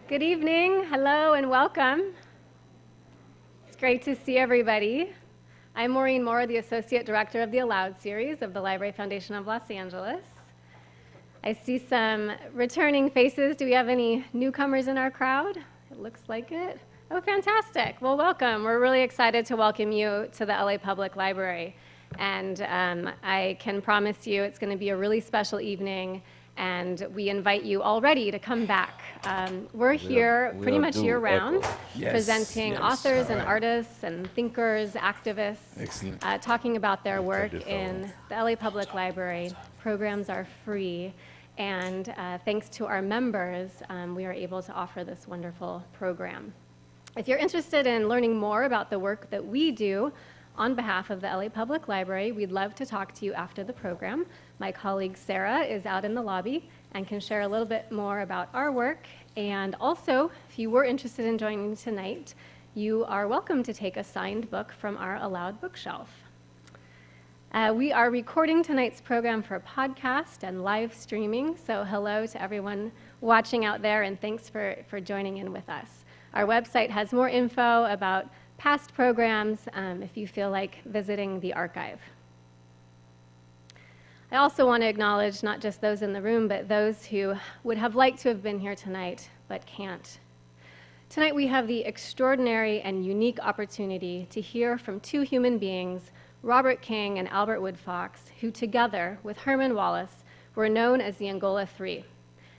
Good evening, hello, and welcome. It's great to see everybody. I'm Maureen Moore, the Associate Director of the ALOUD series of the Library Foundation of Los Angeles. I see some returning faces. Do we have any newcomers in our crowd? It looks like it. Oh, fantastic. Well, welcome. We're really excited to welcome you to the LA Public Library. And I can promise you it's going to be a really special evening, and we invite you already to come back. We're here pretty much year-round, presenting authors and artists and thinkers, activists, talking about their work in the LA Public Library. Programs are free, and thanks to our members, we are able to offer this wonderful program. If you're interested in learning more about the work that we do on behalf of the LA Public Library, we'd love to talk to you after the program. My colleague Sarah is out in the lobby and can share a little bit more about our work. And also, if you were interested in joining tonight, you are welcome to take a signed book from our ALOUD bookshelf. We are recording tonight's program for podcast and live streaming, so hello to everyone watching out there, and thanks for joining in with us. Our website has more info about past programs if you feel like visiting the archive. I also want to acknowledge not just those in the room, but those who would have liked to have been here tonight, but can't. Tonight we have the extraordinary and unique opportunity to hear from two human beings, Robert King and Albert Woodfox, who together with Herman Wallace were known as the Angola Three,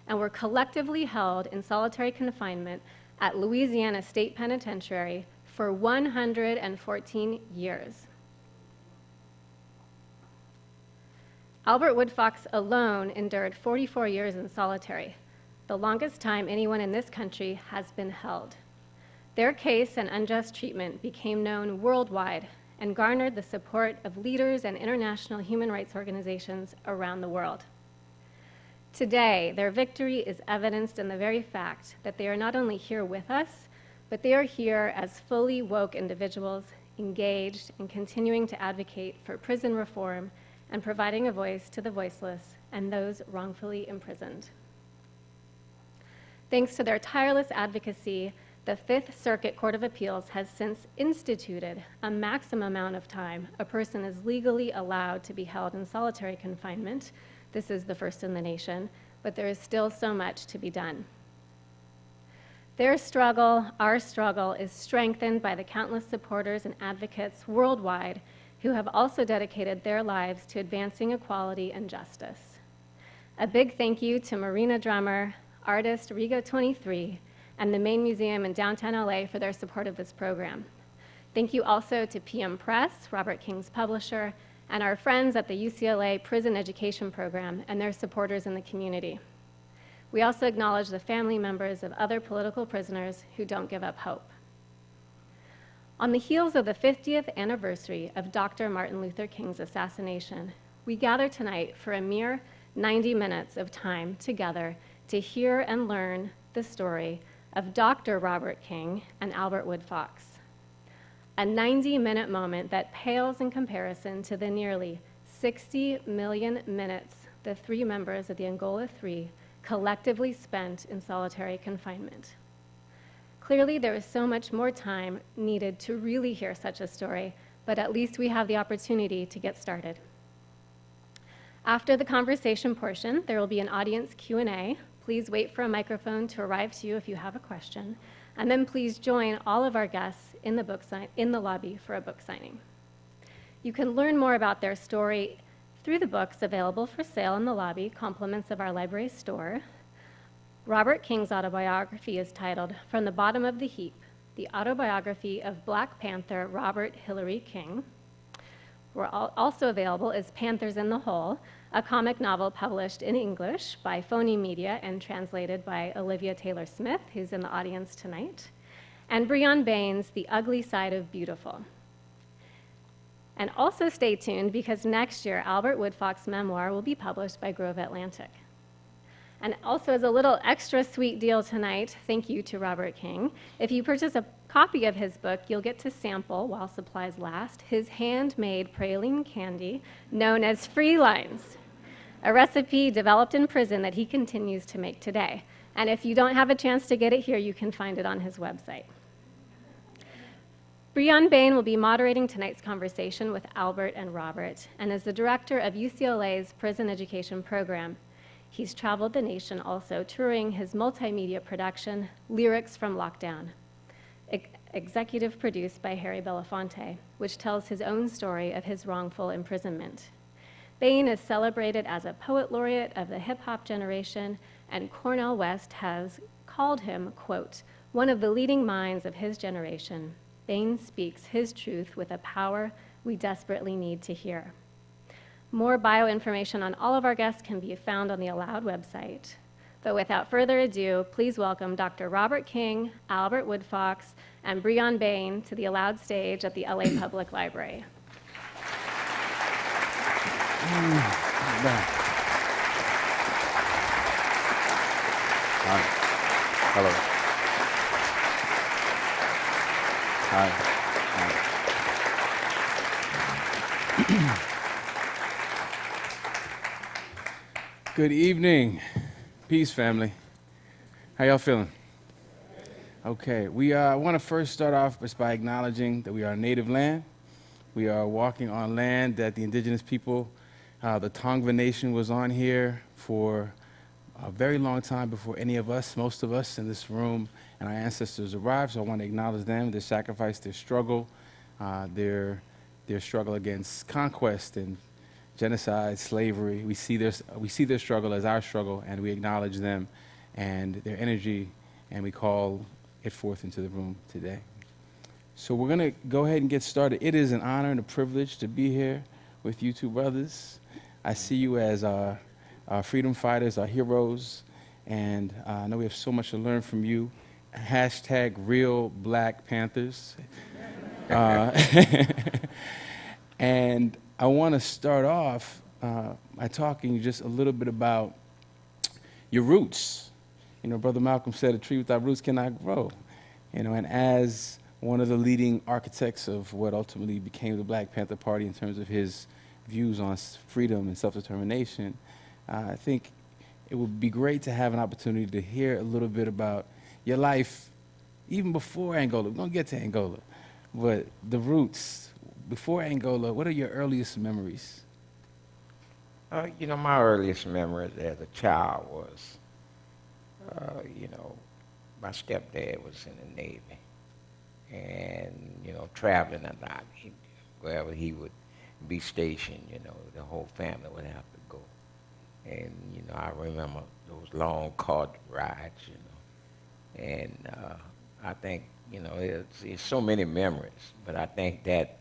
and were collectively held in solitary confinement at Louisiana State Penitentiary for 114 years. Albert Woodfox alone endured 44 years in solitary, the longest time anyone in this country has been held. Their case and unjust treatment became known worldwide and garnered the support of leaders and international human rights organizations around the world. Today, their victory is evidenced in the very fact that they are not only here with us, but they are here as fully woke individuals, engaged in continuing to advocate for prison reform and providing a voice to the voiceless and those wrongfully imprisoned. Thanks to their tireless advocacy, the Fifth Circuit Court of Appeals has since instituted a maximum amount of time a person is legally allowed to be held in solitary confinement. This is the first in the nation, but there is still so much to be done. Their struggle, our struggle, is strengthened by the countless supporters and advocates worldwide who have also dedicated their lives to advancing equality and justice. A big thank you to Marina Drummer, artist Rigo23, and the Main Museum in downtown LA for their support of this program. Thank you also to PM Press, Robert King's publisher, and our friends at the UCLA Prison Education Program and their supporters in the community. We also acknowledge the family members of other political prisoners who don't give up hope. On the heels of the 50th anniversary of Dr. Martin Luther King's assassination, we gather tonight for a mere 90 minutes of time together to hear and learn the story of Dr. Robert King and Albert Woodfox. A 90-minute moment that pales in comparison to the nearly 60 million minutes the three members of the Angola Three collectively spent in solitary confinement. Clearly, there is so much more time needed to really hear such a story, but at least we have the opportunity to get started. After the conversation portion, there will be an audience Q&A. Please wait for a microphone to arrive to you if you have a question, and then please join all of our guests in the lobby for a book signing. You can learn more about their story through the books available for sale in the lobby, compliments of our library store. Robert King's autobiography is titled From the Bottom of the Heap, the autobiography of Black Panther Robert Hillary King. Also available is Panthers in the Hole, a comic novel published in English by Phony Media and translated by Olivia Taylor-Smith, who's in the audience tonight, and Bryonn Bain's The Ugly Side of Beautiful. And also stay tuned because next year, Albert Woodfox's memoir will be published by Grove Atlantic. And also as a little extra sweet deal tonight, thank you to Robert King, if you purchase a copy of his book, you'll get to sample, while supplies last, his handmade praline candy known as Free Lines. a recipe developed in prison that he continues to make today. And if you don't have a chance to get it here, you can find it on his website. Bryonn Bain will be moderating tonight's conversation with Albert and Robert, and is the director of UCLA's Prison Education Program. He's traveled the nation also, touring his multimedia production, Lyrics from Lockdown, executive produced by Harry Belafonte, which tells his own story of his wrongful imprisonment. Bain is celebrated as a poet laureate of the hip-hop generation, and Cornel West has called him, quote, one of the leading minds of his generation. Bain speaks his truth with a power we desperately need to hear. More bio information on all of our guests can be found on the ALOUD website. But without further ado, please welcome Dr. Robert King, Albert Woodfox, and Bryonn Bain to the ALOUD stage at the LA Public Library. Hi. Hello. Hi. Hi. Good evening. Peace, family. How y'all feeling? Okay, we want to first start off just by acknowledging that we are a native land. We are walking on land that the indigenous people, the Tongva Nation, was on here for a very long time before any of us, most of us in this room, and our ancestors arrived. So I want to acknowledge them, their sacrifice, their struggle, their struggle against conquest and genocide, slavery. We see their struggle as our struggle, and we acknowledge them and their energy, and we call it forth into the room today. So we're going to go ahead and get started. It is an honor and a privilege to be here with you two brothers. I see you as our freedom fighters, our heroes, and I know we have so much to learn from you. Hashtag real Black Panthers. And I want to start off by talking just a little bit about your roots. You know, Brother Malcolm said a tree without roots cannot grow. You know, and as one of the leading architects of what ultimately became the Black Panther Party in terms of his views on freedom and self-determination, I think it would be great to have an opportunity to hear a little bit about your life, even before Angola. We're going to get to Angola, but the roots. Before Angola, what are your earliest memories? You know, my earliest memory as a child was, you know, my stepdad was in the Navy, and, you know, traveling a lot. Wherever he would be stationed, you know, the whole family would have to go. And, you know, I remember those long car rides, you know. And I think, you know, it's so many memories, but I think that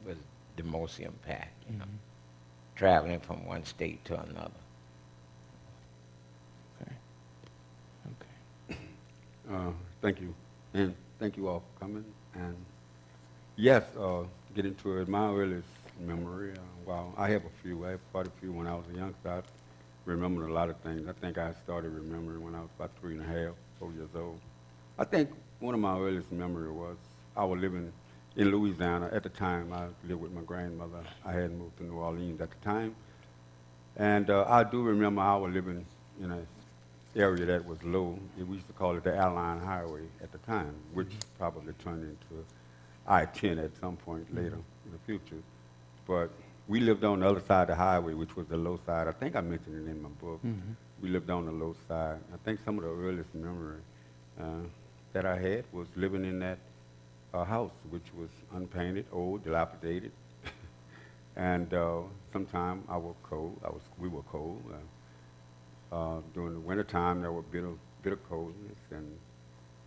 was the most impact, you know, traveling from one state to another. Okay. Thank you, and thank you all for coming. And yes, get into it. My earliest memory, wow, I have a few. I have quite a few. When I was a youngster, I remembered a lot of things. I think I started remembering when I was about 3.5, 4 years old. I think one of my earliest memories was I was living in Louisiana. At the time, I lived with my grandmother. I hadn't moved to New Orleans at the time. And I do remember I was living in an area that was low. We used to call it the Airline Highway at the time, which probably turned into I-10 at some point later in the future. But we lived on the other side of the highway, which was the low side. I think I mentioned it in my book. We lived on the low side. I think some of the earliest memories that I had was living in that house, which was unpainted, old, dilapidated. And sometimes I was cold. We were cold. During the wintertime, there was bitter coldness.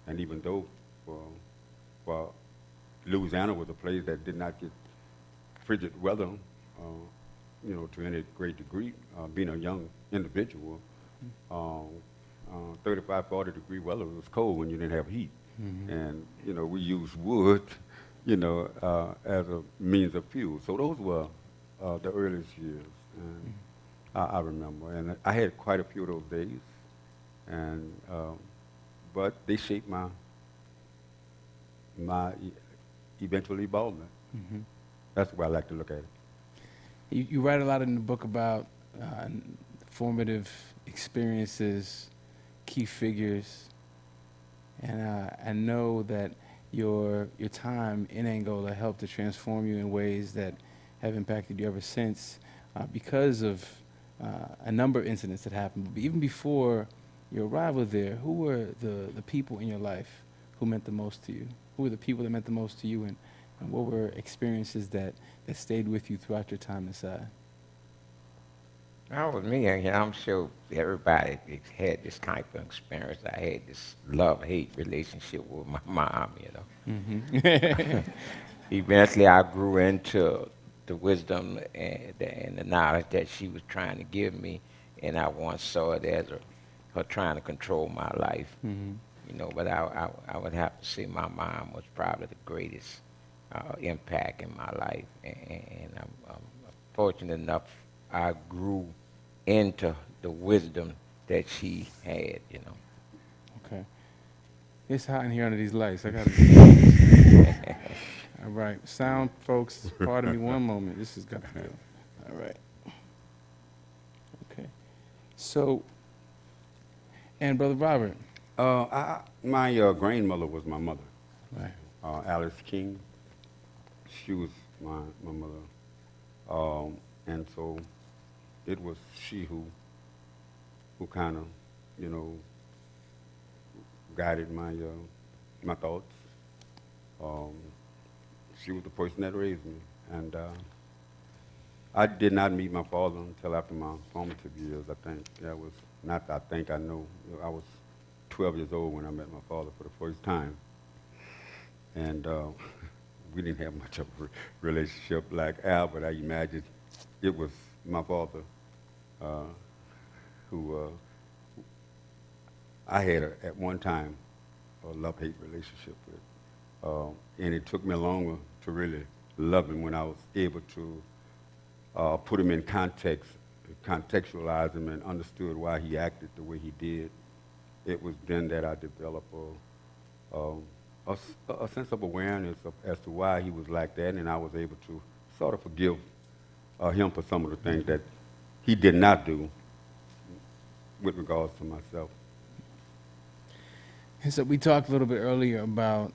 And even though Louisiana was a place that did not get frigid weather, you know, to any great degree, being a young individual, 35, 40 degree weather was cold when you didn't have heat. And, you know, we used wood, you know, as a means of fuel. So those were the earliest years, and I remember. And I had quite a few of those days, and but they shaped my eventual involvement. That's the way I like to look at it. You write a lot in the book about formative experiences, key figures, and I know that your time in Angola helped to transform you in ways that have impacted you ever since, because of a number of incidents that happened. But even before your arrival there, who were the people in your life who meant the most to you? Who were the people that meant the most to you, and what were experiences that stayed with you throughout your time inside? That was me, and I'm sure everybody had this type of experience. I had this love-hate relationship with my mom, you know. Mm-hmm. Eventually, I grew into the wisdom and the knowledge that she was trying to give me, and I once saw it as her trying to control my life. Mm-hmm. You know, but I would have to say my mom was probably the greatest impact in my life, and I'm fortunate enough I grew into the wisdom that she had, you know. Okay. It's hot in here under these lights. I gotta. All right, sound folks. Pardon me one moment. This is gonna feel. All right. Okay. So, and Brother Robert. My grandmother was my mother, Right. Alice King. She was my mother, and so it was she who kind of, you know, guided my thoughts. She was the person that raised me, and I did not meet my father until after my formative years. I think that was not. I think I know. I was 12 years old when I met my father for the first time, and we didn't have much of a relationship like Albert. I imagine it was my father who I had at one time a love-hate relationship with, and it took me longer to really love him when I was able to put him in context, contextualize him, and understood why he acted the way he did. It was then that I developed a sense of awareness as to why he was like that, and I was able to sort of forgive him for some of the things that he did not do with regards to myself. And so we talked a little bit earlier about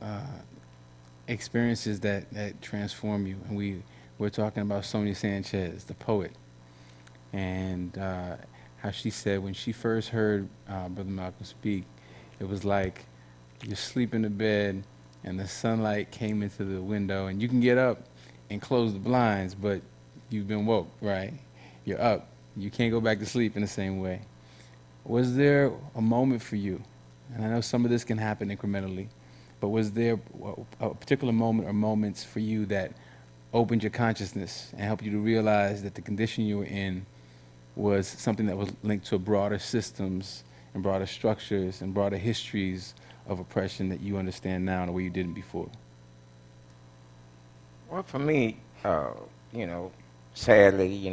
experiences that transform you, and we're talking about Sonia Sanchez, the poet, and how she said when she first heard Brother Malcolm speak, it was like you sleep in the bed and the sunlight came into the window, and you can get up and close the blinds, but you've been woke, right? You're up. You can't go back to sleep in the same way. Was there a moment for you, and I know some of this can happen incrementally, but was there a particular moment or moments for you that opened your consciousness and helped you to realize that the condition you were in was something that was linked to broader systems and broader structures and broader histories of oppression that you understand now in a way you didn't before? Well, for me, you know, sadly,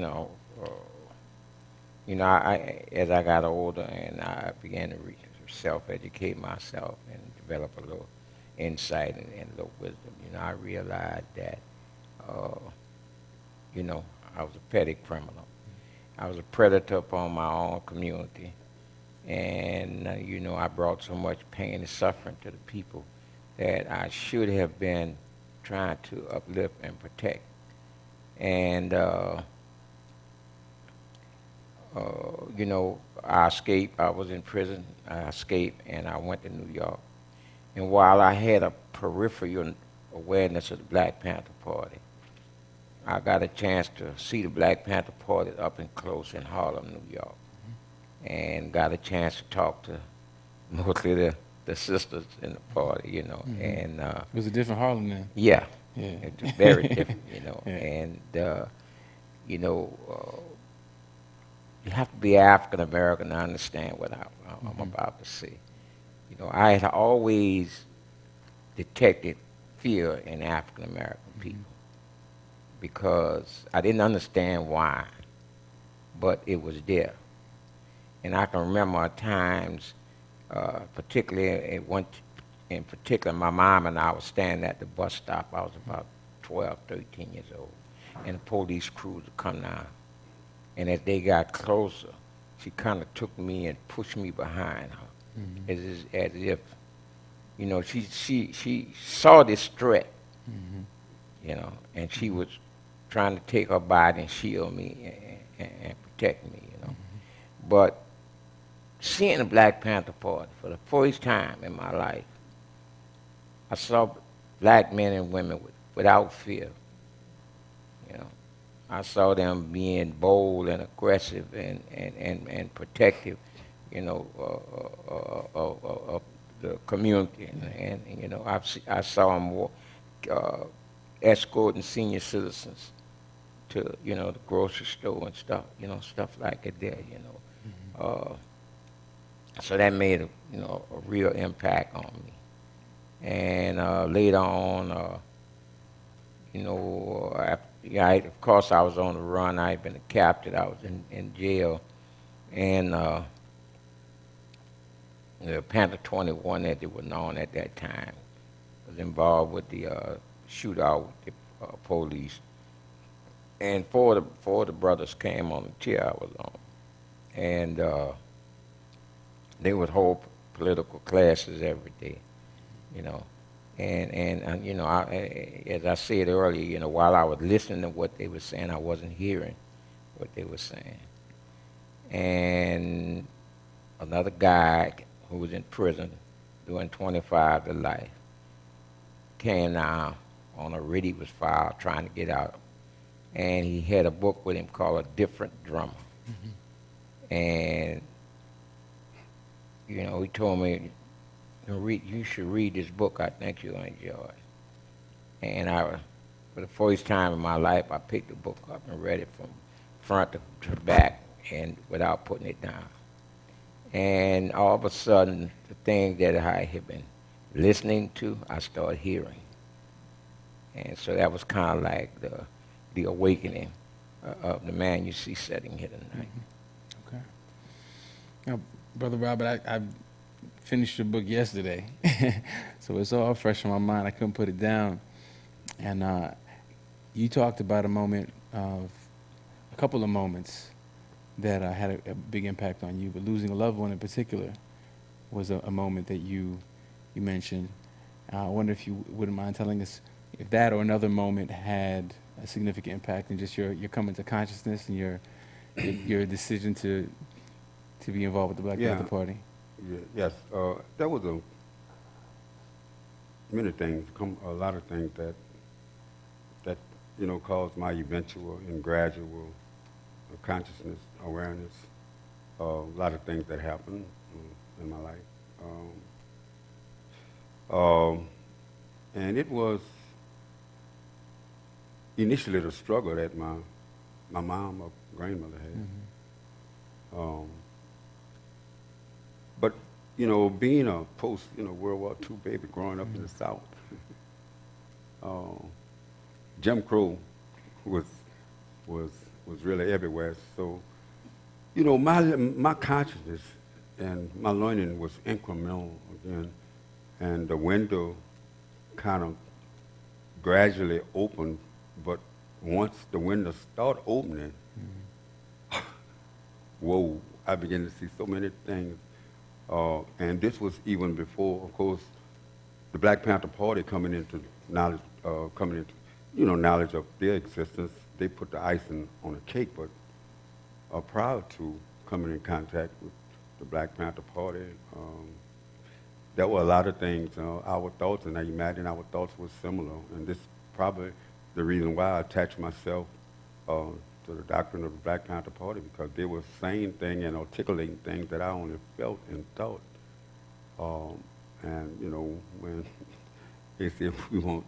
I as I got older and I began to self-educate myself and develop a little insight and a little wisdom, I realized that, I was a petty criminal. I was a predator upon my own community. And, I brought so much pain and suffering to the people that I should have been trying to uplift and protect. And, I escaped. I was in prison. I escaped, and I went to New York. And while I had a peripheral awareness of the Black Panther Party, I got a chance to see the Black Panther Party up and close in Harlem, New York, and got a chance to talk to mostly the sisters in the party, and It was a different Harlem then. yeah, Yeah. it was very different, Yeah. and you have to be African American to understand what I'm about to say. I had always detected fear in African American people because I didn't understand why, but it was there. And I can remember times, particularly in particular, my mom and I were standing at the bus stop. I was about 12, 13 years old, and the police crews would come down And as they got closer, she kind of took me and pushed me behind her, as if, you know, she saw this threat, you know, and she was trying to take her body and shield me and protect me, you know. But seeing the Black Panther Party for the first time in my life, I saw black men and women without fear, you know. I saw them being bold and aggressive and protective, you know, of the community. And you know, I saw them escorting senior citizens to, you know, the grocery store and stuff, you know, stuff like that there, you know. So that made, you know, a real impact on me. And later on, you know, of course I was on the run. I had been a captain. I was in jail. And the Panther 21, that they were known at that time, was involved with the shootout with the police. And four of the brothers came on the chair I was on. And they would hold political classes every day, you know. And you know, as I said earlier, you know, while I was listening to what they were saying, I wasn't hearing what they were saying. And another guy who was in prison doing 25 to life came down on a writ he was filed trying to get out. And he had a book with him called A Different Drummer. And, you know, he told me, you should read this book. I think you'll enjoy it. And for the first time in my life, I picked the book up and read it from front to back and without putting it down. And all of a sudden, the thing that I had been listening to, I started hearing. And so that was kind of like the awakening of the man you see sitting here tonight. Okay. Now, Brother Robert, I finished your book yesterday, so it's all fresh in my mind. I couldn't put it down. And you talked about a couple of moments that had a big impact on you, but losing a loved one in particular was a moment that you mentioned. I wonder if you wouldn't mind telling us if that or another moment had a significant impact in just your coming to consciousness and your decision to be involved with the Black Panther Party. Yes, there was many things, a lot of things that you know caused my eventual and gradual consciousness, awareness. A lot of things that happened in my life, and it was initially the struggle that my mom or grandmother had. But, you know, being a post, you know, World War II baby growing up in the South, Jim Crow was really everywhere. So, you know, my consciousness and my learning was incremental again, and the window kind of gradually opened. But once the window started opening, whoa! I began to see so many things. And this was even before, of course, the Black Panther Party coming into knowledge of their existence. They put the icing on the cake, but prior to coming in contact with the Black Panther Party, there were a lot of things. Our thoughts, and I imagine our thoughts were similar, and this probably the reason why I attached myself to the doctrine of the Black Panther Party, because they were saying things and articulating things that I only felt and thought. And, you know, when they said we want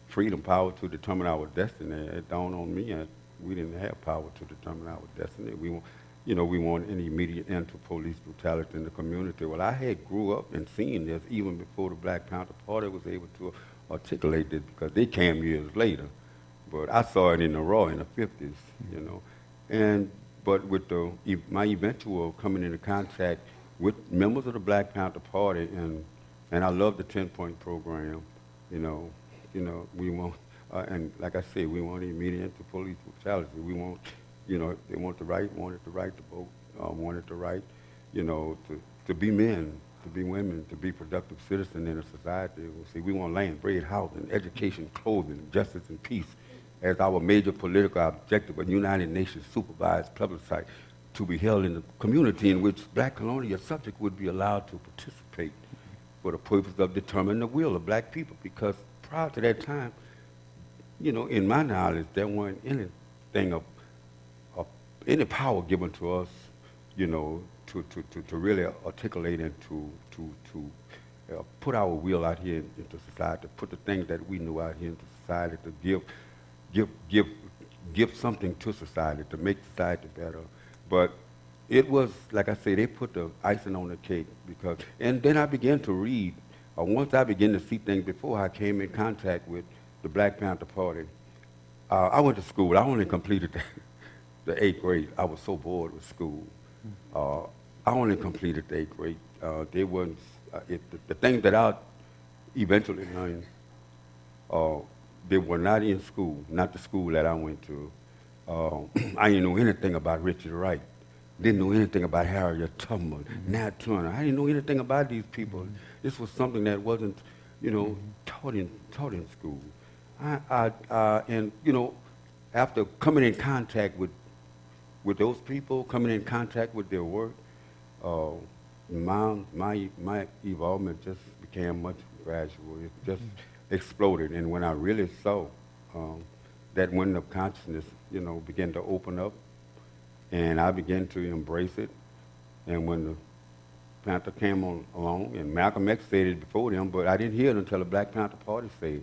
freedom, power to determine our destiny, it dawned on me that we didn't have power to determine our destiny. We want an immediate end to police brutality in the community. Well, I had grew up and seen this even before the Black Panther Party was able to articulate this, because they came years later. But I saw it in the raw in the 50s, you know. But with my eventual coming into contact with members of the Black Panther Party, and I love the 10-point program, you know, we want, and like I said, we want immediate to police brutality. We want You know, they wanted the right to vote, wanted the right, you know, to be men, to be women, to be productive citizens in a society. Well, see, we want land, bread, housing, education, clothing, justice, and peace as our major political objective, a United Nations supervised plebiscite to be held in the community in which black colonial subjects would be allowed to participate for the purpose of determining the will of black people. Because prior to that time, you know, in my knowledge, there weren't anything of any power given to us, you know, to really articulate and to put our will out here into society, to put the things that we knew out here into society, to give something to society, to make society better. But it was, like I say, they put the icing on the cake because, and then I began to read. Once I began to see things before I came in contact with the Black Panther Party, I went to school. I only completed the 8th grade. I was so bored with school. I only completed the 8th grade. The things that I eventually learned, they were not in school, not the school that I went to. I didn't know anything about Richard Wright. Didn't know anything about Harriet Tubman, Nat Turner. I didn't know anything about these people. This was something that wasn't, you know, taught in school. And you know, after coming in contact with those people, coming in contact with their work, my involvement just became much gradual. It just exploded. And when I really saw that window of consciousness, you know, began to open up, and I began to embrace it. And when the Panther came along, and Malcolm X said it before them, but I didn't hear it until the Black Panther Party said it.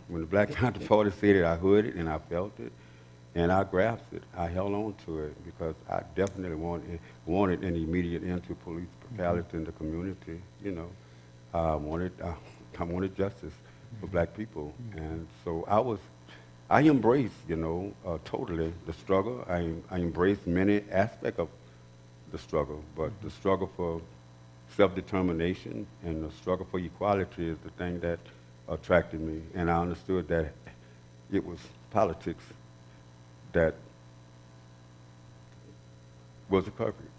When the Black Panther Party said it, I heard it and I felt it, and I grasped it. I held on to it because I definitely wanted an immediate end to police brutality in the community. You know, I wanted justice for black people, and so I embraced, you know, totally the struggle. I embraced many aspects of the struggle, but the struggle for self-determination and the struggle for equality is the thing that attracted me, and I understood that it was politics that was appropriate.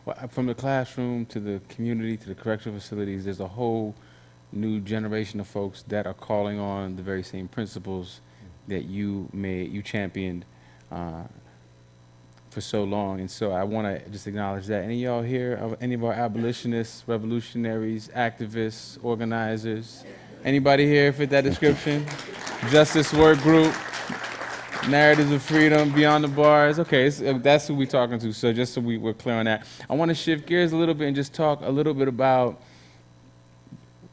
Well, from the classroom to the community to the correctional facilities, there's a whole new generation of folks that are calling on the very same principles that you championed for so long. And so I want to just acknowledge that. Any of y'all here, any of our abolitionists, revolutionaries, activists, organizers? Anybody here fit that description? Justice Work Group, Narratives of Freedom, Beyond the Bars. Okay, that's who we're talking to, so just so we're clear on that. I want to shift gears a little bit and just talk a little bit about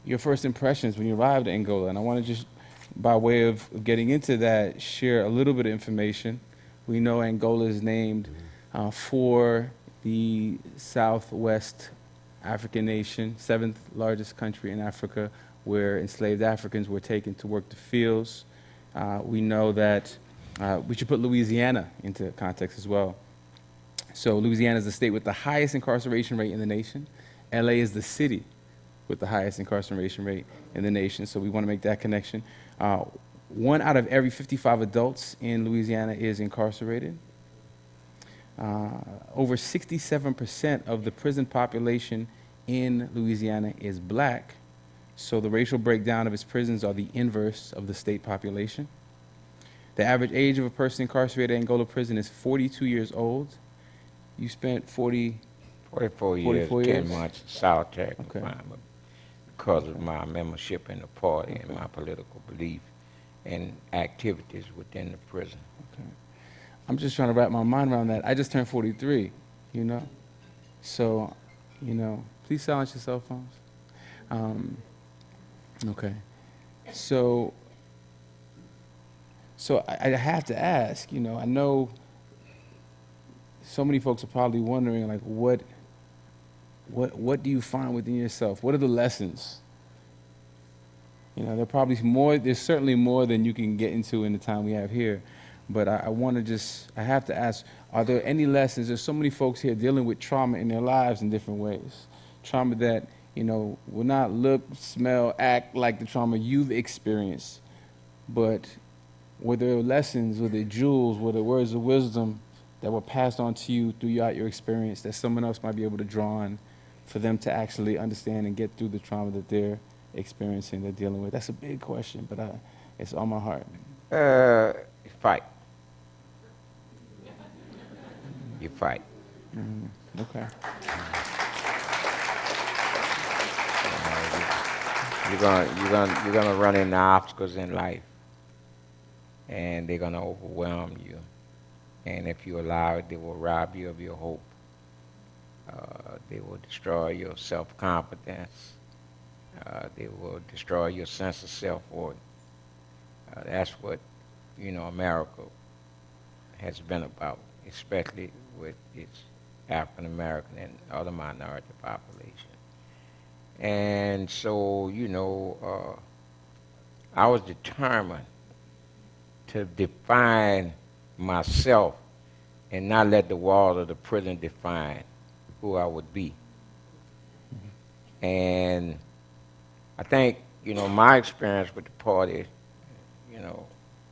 your first impressions when you arrived at Angola. And I want to just, by way of getting into that, share a little bit of information. We know Angola is named for the Southwest African nation, 7th largest country in Africa, where enslaved Africans were taken to work the fields. We know that we should put Louisiana into context as well. So Louisiana is the state with the highest incarceration rate in the nation. LA is the city with the highest incarceration rate in the nation, so we want to make that connection. 1 out of every 55 adults in Louisiana is incarcerated. Over 67% of the prison population in Louisiana is black, so the racial breakdown of its prisons are the inverse of the state population. The average age of a person incarcerated in Angola prison is 42 years old. You spent 44 years, 10 months in solitary confinement because of my membership in the party and my political belief and activities within the prison. Okay. I'm just trying to wrap my mind around that. I just turned 43, you know? So, you know, please silence your cell phones. Okay. So I have to ask, you know, I know so many folks are probably wondering, like, what do you find within yourself? What are the lessons? You know, there's certainly more than you can get into in the time we have here. But I have to ask, are there any lessons? There's so many folks here dealing with trauma in their lives in different ways. Trauma that, you know, will not look, smell, act like the trauma you've experienced. But were there lessons, were there jewels, were there words of wisdom that were passed on to you throughout your experience that someone else might be able to draw on for them to actually understand and get through the trauma that they're experiencing, they're dealing with? That's a big question, but it's on my heart. Fight. You fight. Okay. You're gonna run into obstacles in life, and they're gonna overwhelm you. And if you allow it, they will rob you of your hope. They will destroy your self-confidence. They will destroy your sense of self-worth. That's what, America has been about, especially with its African American and other minority population. And so, I was determined to define myself and not let the walls of the prison define who I would be. And I think, my experience with the party,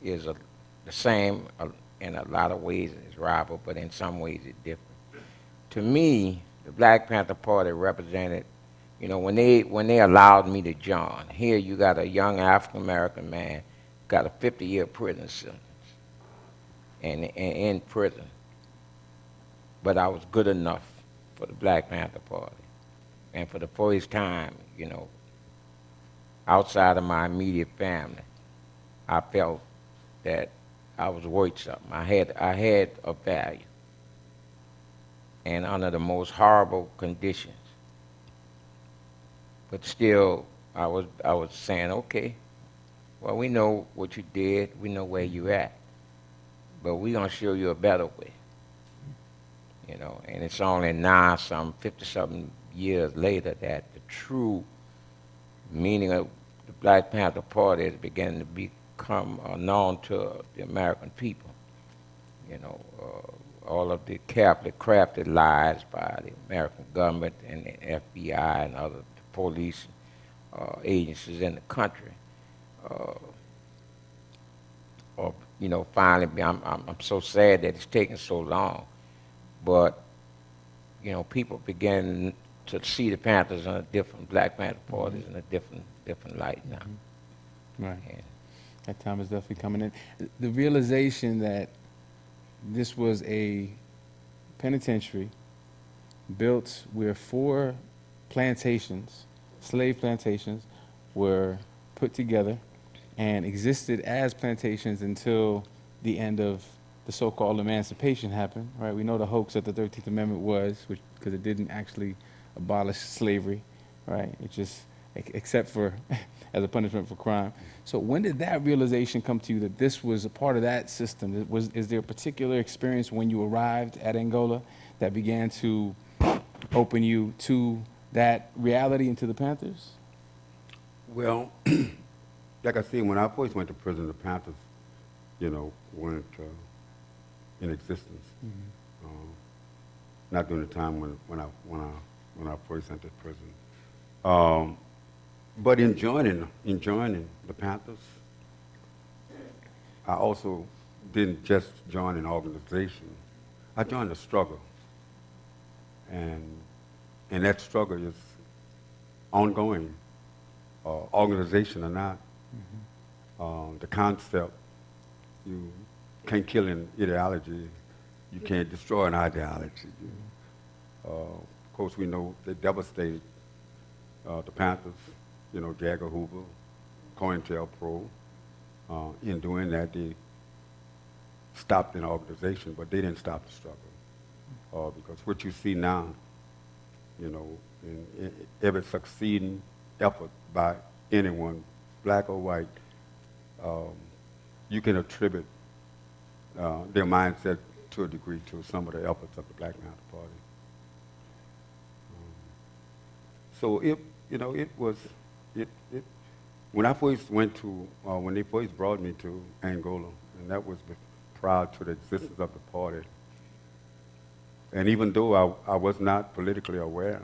is the same in a lot of ways as Robert, but in some ways it's different. To me, the Black Panther Party represented, when they allowed me to join, here you got a young African-American man, got a 50-year prison sentence, and in prison. But I was good enough for the Black Panther Party. And for the first time, outside of my immediate family, I felt that I was worth something. I had a value. And under the most horrible conditions. But still, I was saying, okay, well, we know what you did, we know where you at, but we're gonna show you a better way. And it's only now, some 50-something years later, that the true meaning of the Black Panther Party is beginning to become known to the American people. All of the carefully crafted lies by the American government and the FBI and other police agencies in the country. Finally, I'm so sad that it's taken so long, but people begin to see the Panthers in a different, Black Panther parties in a different light now. Right. And that time is definitely coming in. The realization that this was a penitentiary built where 4 plantations, slave plantations, were put together and existed as plantations until the end of the so-called emancipation happened, right? We know the hoax that the 13th Amendment was, because it didn't actually abolish slavery, right? It just, except for as a punishment for crime. So when did that realization come to you that this was a part of that system? Is there a particular experience when you arrived at Angola that began to open you to that reality and to the Panthers? Well, like I said, when I first went to prison, the Panthers, weren't in existence. Not during the time when I first entered prison. But in joining the Panthers, I also didn't just join an organization. I joined a struggle, and that struggle is ongoing, organization or not. The concept, you can't kill an ideology, you can't destroy an ideology. Of course, we know they devastated the Panthers, Jagger Hoover, COINTELPRO. In doing that, they stopped an organization, but they didn't stop the struggle. Because what you see now, in every succeeding effort by anyone, black or white, you can attribute their mindset to a degree to some of the efforts of the Black Panther Party. So when I first went to, when they first brought me to Angola, and that was prior to the existence of the party, and even though I was not politically aware,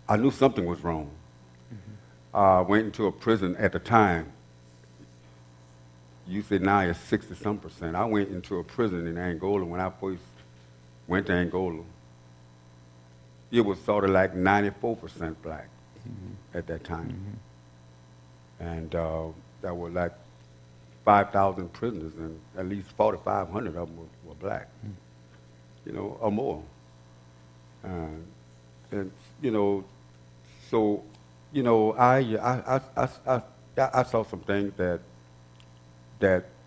I knew something was wrong. I went into a prison at the time you say now it's 60-some%. I went into a prison in Angola when I first went to Angola. It was sort of like 94% black at that time. And there were like 5,000 prisoners, and at least 4,500 of them were black, you know, or more. And you know, so, you know, I saw some things that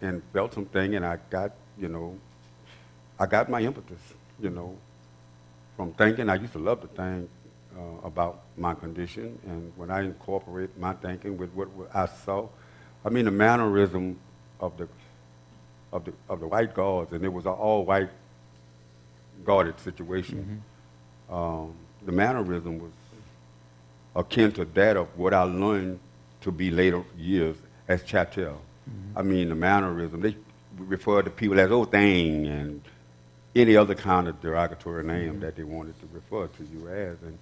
and felt some things, and I got, you know, I got my impetus, you know, from thinking. I used to love to think about my condition, and when I incorporate my thinking with what I saw, I mean the mannerism of the white guards, and it was an all-white guarded situation. The mannerism was akin to that of what I learned to be later years as chattel. I mean the mannerism. They referred to people as old thing and any other kind of derogatory name that they wanted to refer to you as. And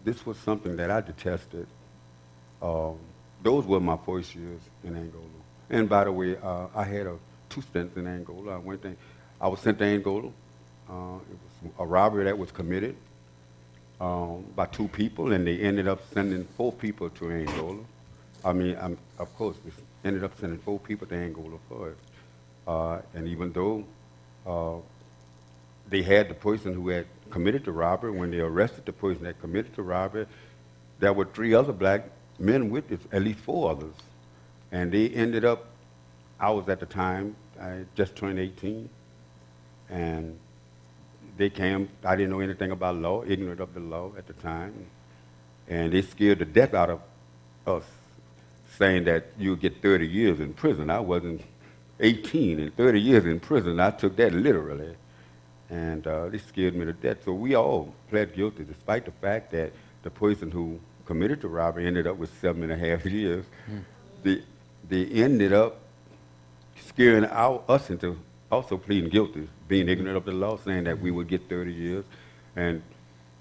this was something that I detested. Those were my first years in Angola. And by the way, I had 2 stints in Angola. I was sent to Angola. It was a robbery that was committed by 2 people, and they ended up sending 4 people to Angola. I mean, of course, they ended up sending 4 people to Angola first. And even though they had the person who had committed the robbery, when they arrested the person that committed the robbery, there were 3 other black men with it, at least 4 others. And they ended up, I was at the time, I just turned 18, and they came, I didn't know anything about law, ignorant of the law at the time, and they scared the death out of us, saying that you'll get 30 years in prison. I wasn't 18, and 30 years in prison, I took that literally. And they scared me to death. So we all pled guilty, despite the fact that the person who committed the robbery ended up with 7.5 years. They ended up scaring us into also pleading guilty, being ignorant of the law, saying that we would get 30 years. And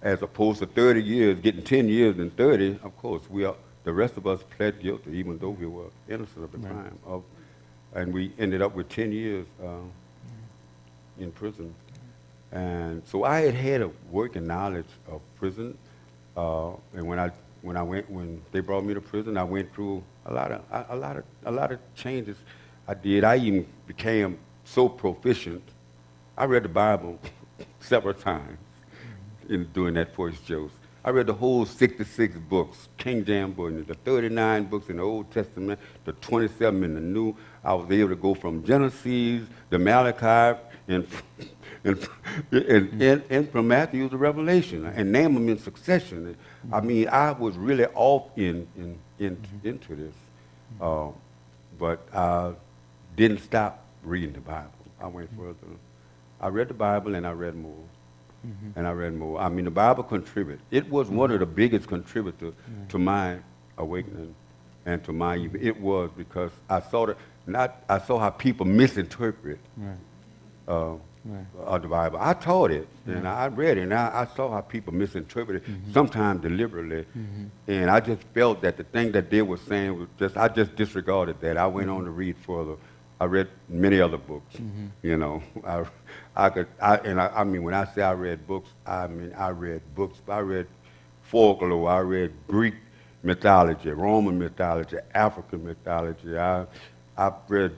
as opposed to 30 years, getting 10 years and 30, of course, the rest of us pled guilty, even though we were innocent of the crime. And we ended up with 10 years in prison. And so I had a working knowledge of prison. And when they brought me to prison, I went through a lot of changes. I did. I even became so proficient. I read the Bible several times during that first Joseph. I read the whole 66 books, King James Version, the 39 books in the Old Testament, the 27 in the New. I was able to go from Genesis to Malachi and from Matthew to Revelation, and name them in succession. I mean, I was really off into this, but I didn't stop reading the Bible. I went further. I read the Bible and I read more. And I read more. I mean, the Bible contributed. It was one of the biggest contributors to my awakening and to my. It was because I saw how people misinterpret the Bible. I taught it and I read it, and I saw how people misinterpret it, sometimes deliberately. And I just felt that the thing that they were saying was I just disregarded that. I went on to read further. I read many other books, you know. I mean, when I say I read books, I mean I read books. I read folklore. I read Greek mythology, Roman mythology, African mythology. I read,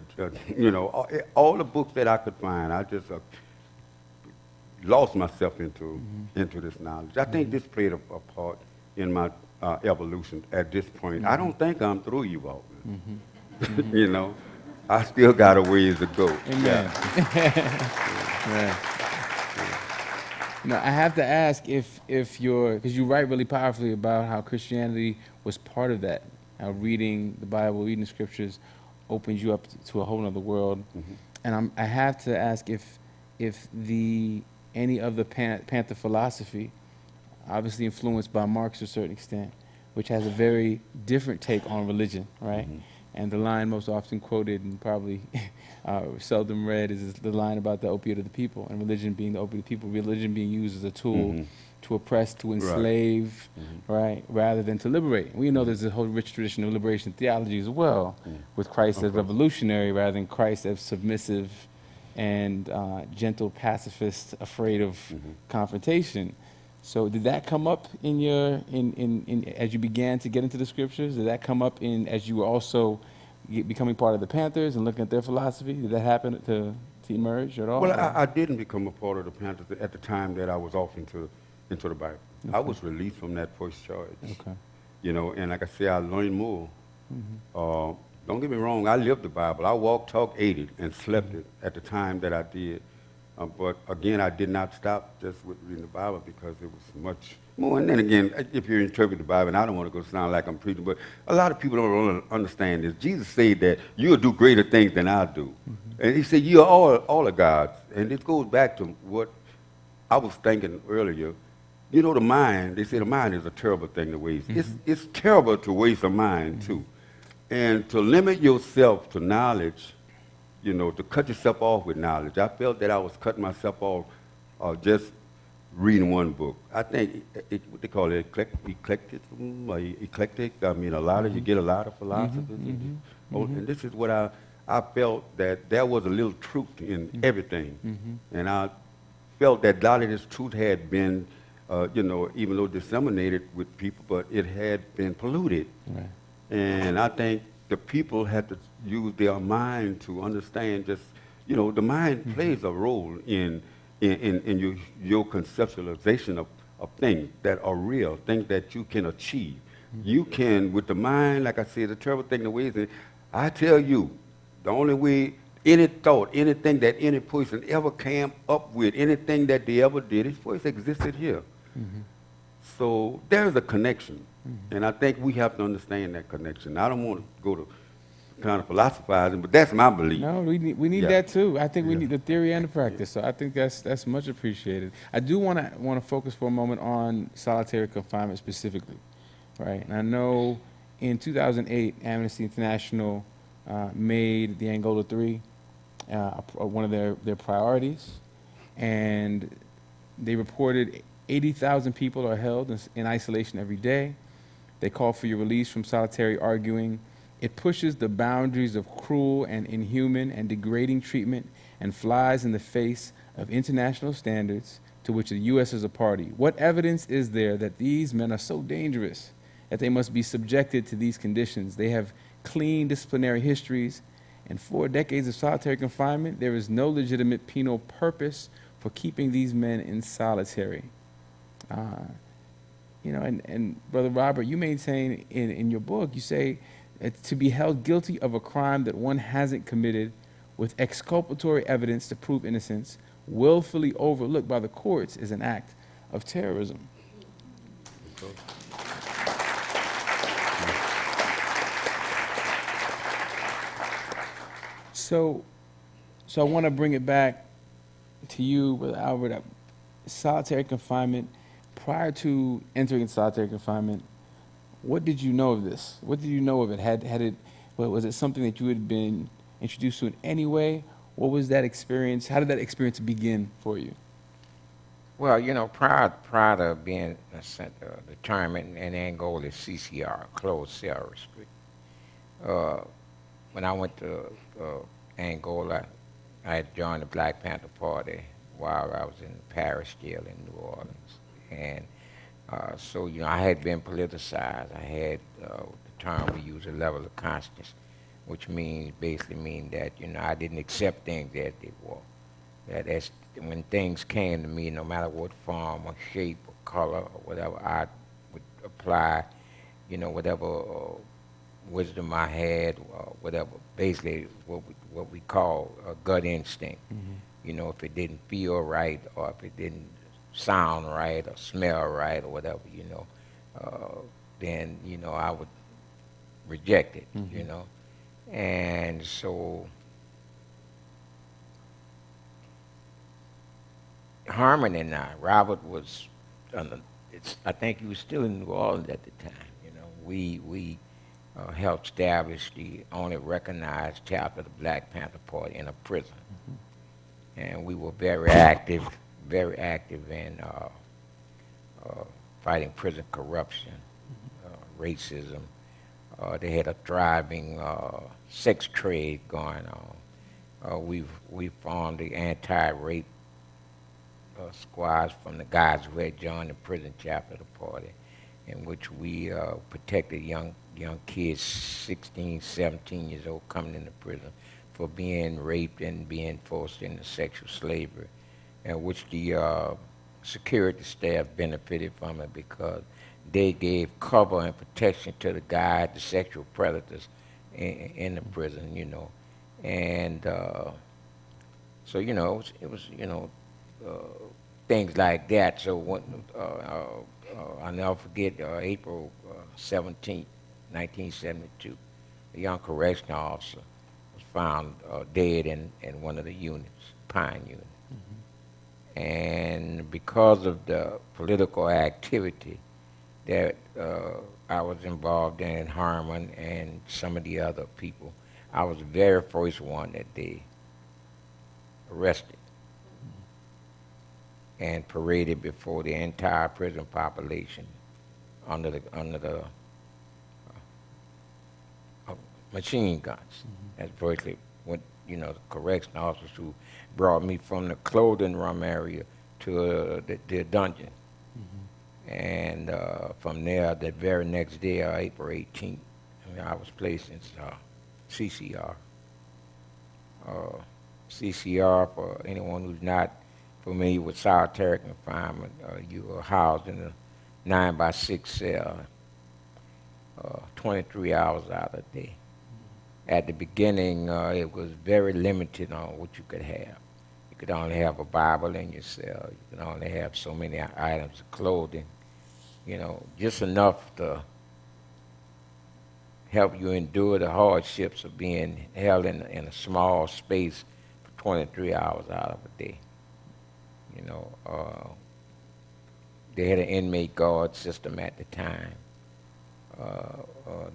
you know, all the books that I could find. I just lost myself into this knowledge. I think this played a part in my evolution at this point. I don't think I'm through evolving. You know. I still got a ways to go. Amen. Yeah. Now, I have to ask if you're, because you write really powerfully about how Christianity was part of that, how reading the Bible, reading the scriptures opens you up to a whole other world. And I have to ask if any of the Panther philosophy, obviously influenced by Marx to a certain extent, which has a very different take on religion, right? And the line most often quoted and probably seldom read is the line about the opiate of the people, and religion being the opiate of the people, religion being used as a tool to oppress, to enslave, right, rather than to liberate. We know there's a whole rich tradition of liberation theology as well, with Christ as revolutionary rather than Christ as submissive and gentle pacifist, afraid of confrontation. So did that come up in your, as you began to get into the scriptures? Did that come up as you were also becoming part of the Panthers and looking at their philosophy? Did that happen to emerge at all? Well, I didn't become a part of the Panthers at the time that I was off into the Bible. I was released from that first charge. Okay. You know, and like I said, I learned more. Don't get me wrong, I lived the Bible. I walked, talked, ate it, and slept it at the time that I did. But again, I did not stop just with reading the Bible because it was much more. And then again, if you interpret the Bible, and I don't want to go sound like I'm preaching, but a lot of people don't understand this. Jesus said that you'll do greater things than I do. And he said, you are all of God's. And it goes back to what I was thinking earlier. You know, the mind, they say the mind is a terrible thing to waste. It's terrible to waste a mind, too. And to limit yourself to knowledge, you know, to cut yourself off with knowledge. I felt that I was cutting myself off just reading one book. I think what they call it, eclecticism, or eclectic. I mean, you get a lot of philosophers. And this is what I felt that there was a little truth in everything. And I felt that a lot of this truth had been, you know, even though disseminated with people, but it had been polluted. Right. And I think the people had to use their mind to understand just, you know, the mind plays a role in your conceptualization of things that are real, things that you can achieve. You can, with the mind, like I said, the terrible thing, the way is, I tell you, the only way, any thought, anything that any person ever came up with, anything that they ever did, it first existed here. So there's a connection. And I think we have to understand that connection. I don't want to go to kind of philosophizing, but that's my belief. No, we need that too. I think we need the theory and the practice. So I think that's much appreciated. I do want to focus for a moment on solitary confinement specifically, right? And I know in 2008, Amnesty International made the Angola 3 one of their priorities, and they reported 80,000 people are held in isolation every day. They call for your release from solitary, arguing it pushes the boundaries of cruel and inhuman and degrading treatment and flies in the face of international standards to which the U.S. is a party. What evidence is there that these men are so dangerous that they must be subjected to these conditions? They have clean disciplinary histories, and 4 decades of solitary confinement, there is no legitimate penal purpose for keeping these men in solitary. You know, and Brother Robert, you maintain in your book, you say to be held guilty of a crime that one hasn't committed with exculpatory evidence to prove innocence, willfully overlooked by the courts, is an act of terrorism. So I want to bring it back to you, Brother Albert. Solitary confinement. Prior to entering solitary confinement, what did you know of this? What did you know of it? Was it something that you had been introduced to in any way? What was that experience? How did that experience begin for you? Well, you know, prior to being sent the term in Angola is CCR, closed cell restrict. When I went to Angola, I had joined the Black Panther Party while I was in the parish jail in New Orleans. And so, you know, I had been politicized. I had the term we use, a level of conscience, which basically means that, you know, I didn't accept things as they were. That when things came to me, no matter what form or shape or color or whatever, I would apply, you know, whatever wisdom I had, whatever, basically what we call a gut instinct. You know, if it didn't feel right or if it didn't sound right or smell right or whatever, you know, then, you know, I would reject it, you know. And so Herman and I, Robert was, I think he was still in New Orleans at the time, you know. We helped establish the only recognized chapter of the Black Panther Party in a prison. And we were very active in fighting prison corruption, racism. They had a thriving sex trade going on. We formed the anti-rape squads from the guys who had joined the prison chapter of the party, in which we protected young kids, 16, 17 years old, coming into prison for being raped and being forced into sexual slavery, and which the security staff benefited from it because they gave cover and protection to the guys, the sexual predators in the prison, you know. And so, you know, it was you know, things like that. So when, I'll never forget April 17, 1972, a young correctional officer was found dead in one of the units, Pine Unit. And because of the political activity that I was involved in, Herman and some of the other people, I was the very first one that they arrested and paraded before the entire prison population under the machine guns. That's virtually what, you know, the correction officers who brought me from the clothing room area to the dungeon. And from there, the very next day, April 18th, I was placed in CCR. CCR, for anyone who's not familiar with solitary confinement, you are housed in a 9x6 cell, 23 hours out of the day. At the beginning, it was very limited on what you could have. You could only have a Bible in your cell. You could only have so many items of clothing, you know, just enough to help you endure the hardships of being held in a small space for 23 hours out of a day. You know, they had an inmate guard system at the time.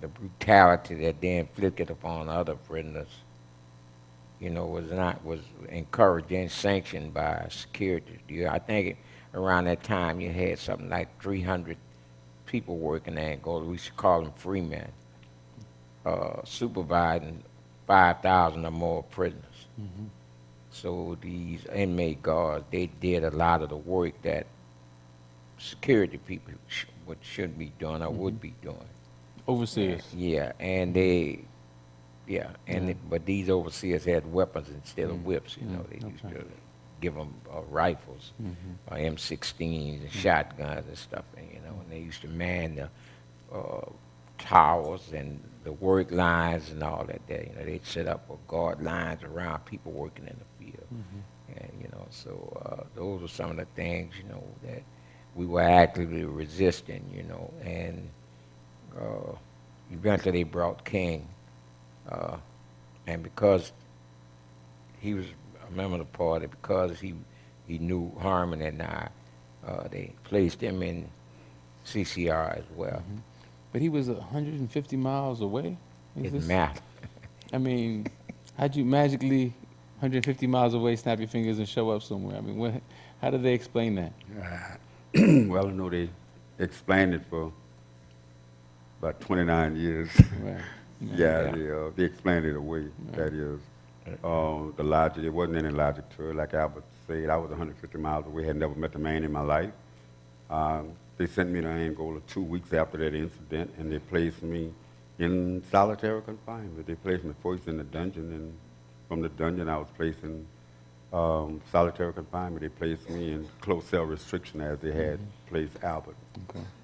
The brutality that they inflicted upon other prisoners, you know, was encouraged and sanctioned by security. I think around that time you had something like 300 people working in Angola. We should call them free men, supervising 5,000 or more prisoners. So these inmate guards, they did a lot of the work that security people should be doing or would be doing. Overseers. Yeah, and but these overseers had weapons instead of whips. You know, they used to give them rifles, M16s and shotguns and stuff. And, you know, and they used to man the towers and the work lines and all that there. You know, they'd set up guard lines around people working in the field. And, you know, so those were some of the things, you know, that we were actively resisting, you know. And eventually they brought King. And because he was a member of the party, because he knew Herman and I, they placed him in CCR as well. But he was 150 miles away? It's math. I mean, how'd you magically 150 miles away snap your fingers and show up somewhere? I mean, how did they explain that? Well, I know they explained it for about 29 years. Right. Yeah, they explained it away. Right. That is, the logic, there wasn't any logic to it. Like Albert said, I was 150 miles away, had never met a man in my life. They sent me to Angola 2 weeks after that incident, and they placed me in solitary confinement. They placed me first in the dungeon, and from the dungeon I was placed in solitary confinement. They placed me in closed cell restriction as they had placed Albert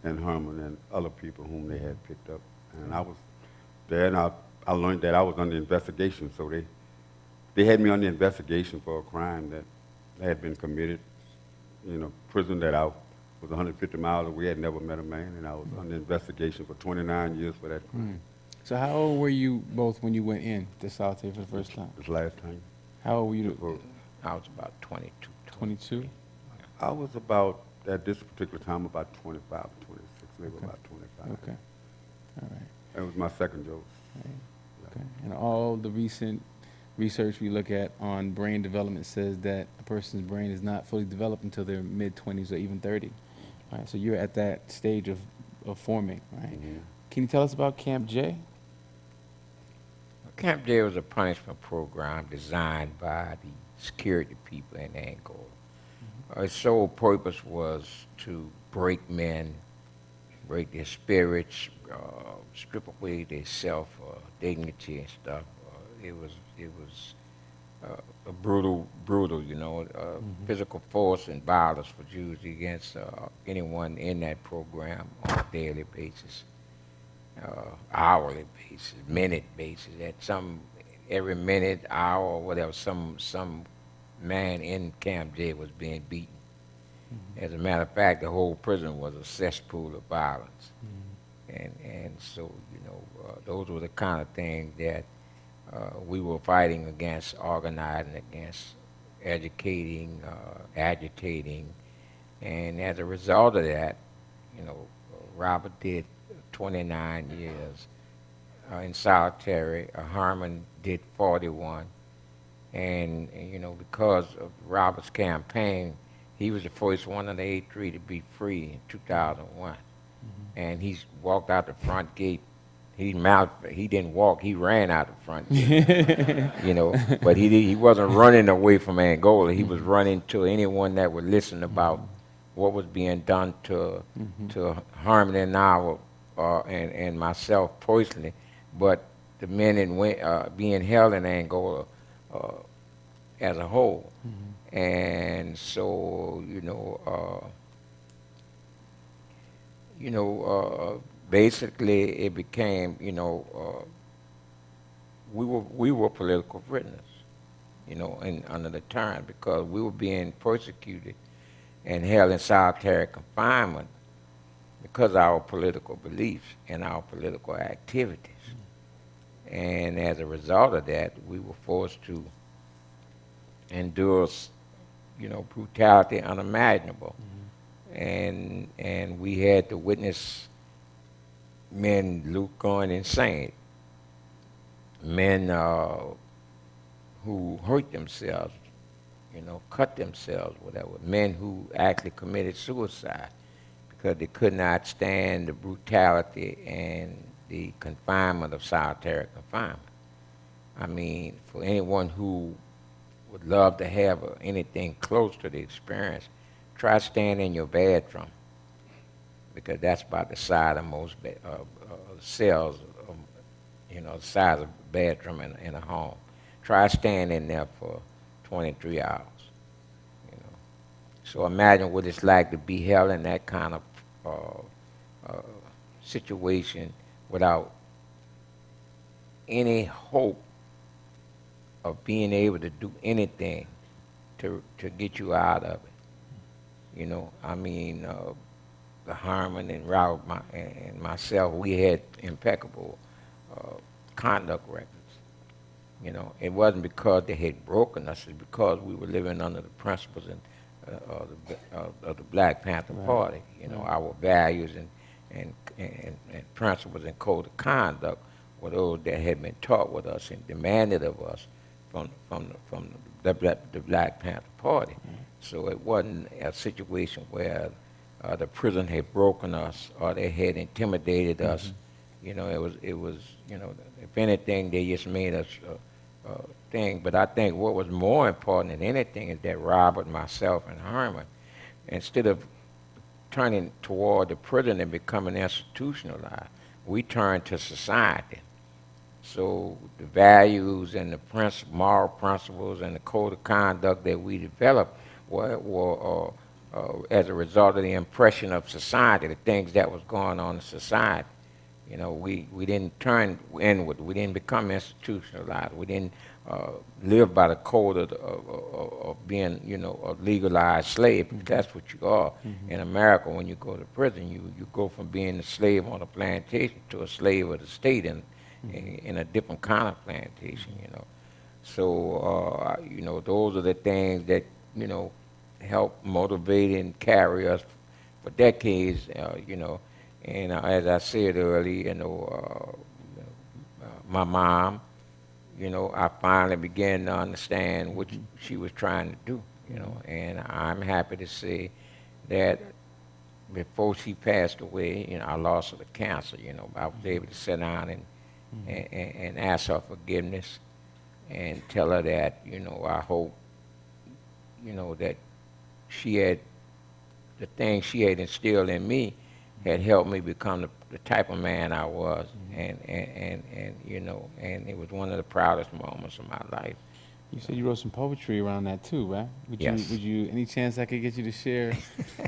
and Herman and other people whom they had picked up. And I was there, and I learned that I was under investigation, so they had me under investigation for a crime that had been committed in a prison that I was 150 miles away, had never met a man, and I was under investigation for 29 years for that crime. So how old were you both when you went in to solitary for the first time? This last time. How old were you? I was about 22. 22? I was about, at this particular time, about 25, 26, maybe about 25. Okay. All right. That was my second joke. Okay. And all the recent research we look at on brain development says that a person's brain is not fully developed until their mid-20s or even 30. All right, so you're at that stage of forming, right? Mhm. Can you tell us about Camp J? Camp J was a punishment program designed by the security people in Angola. Its sole purpose was to break men, break their spirits, strip away their self dignity and stuff. It was a brutal, physical force and violence was used against anyone in that program on a daily basis, hourly basis, minute basis. Every minute, hour, or whatever, some man in Camp J was being beaten. As a matter of fact, the whole prison was a cesspool of violence. And so, those were the kind of things that we were fighting against, organizing against, educating, agitating. And as a result of that, Robert did 29 years in solitary. Herman did 41. And because of Robert's campaign, he was the first one of the 83 to be free in 2001. And he walked out the front gate. He didn't walk, he ran out the front gate. But he wasn't running away from Angola. He was running to anyone that would listen about what was being done to Herman and I and myself personally, but the men being held in Angola as a whole. And so, basically it became, we were political prisoners, under the term, because we were being persecuted and held in solitary confinement because of our political beliefs and our political activities. And as a result of that, we were forced to endure, brutality unimaginable. And we had to witness men going insane, men who hurt themselves, cut themselves, whatever, men who actually committed suicide because they could not stand the brutality and the confinement of solitary confinement. I mean, for anyone who would love to have anything close to the experience, try staying in your bedroom, because that's about the size of most cells, the size of a bedroom in a home. Try staying in there for 23 hours. So imagine what it's like to be held in that kind of situation without any hope of being able to do anything to get you out of it. The Herman and Robert and myself, we had impeccable conduct records. It wasn't because they had broken us, it's because we were living under the principles of the Black Panther Party. Our values and principles and code of conduct were those that had been taught with us and demanded of us from the Black Panther Party. So it wasn't a situation where the prison had broken us or they had intimidated us. It was if anything, they just made us thing. But I think what was more important than anything is that Robert, myself, and Herman, instead of turning toward the prison and becoming institutionalized, we turned to society. So the values and the moral principles and the code of conduct that we developed were as a result of the impression of society, the things that was going on in society. We didn't turn inward. We didn't become institutionalized. We didn't live by the code of being, a legalized slave. That's what you are. In America, when you go to prison, you go from being a slave on a plantation to a slave of the state in a different kind of plantation, So, those are the things that, help motivate and carry us for decades, And as I said earlier, my mom, I finally began to understand what she was trying to do, and I'm happy to say that before she passed away, I lost her to cancer, I was able to sit down and ask her forgiveness and tell her that, I hope, that she had, the things she had instilled in me had helped me become the type of man I was, and it was one of the proudest moments of my life. You said you wrote some poetry around that too, right? Yes. Would you, any chance I could get you to share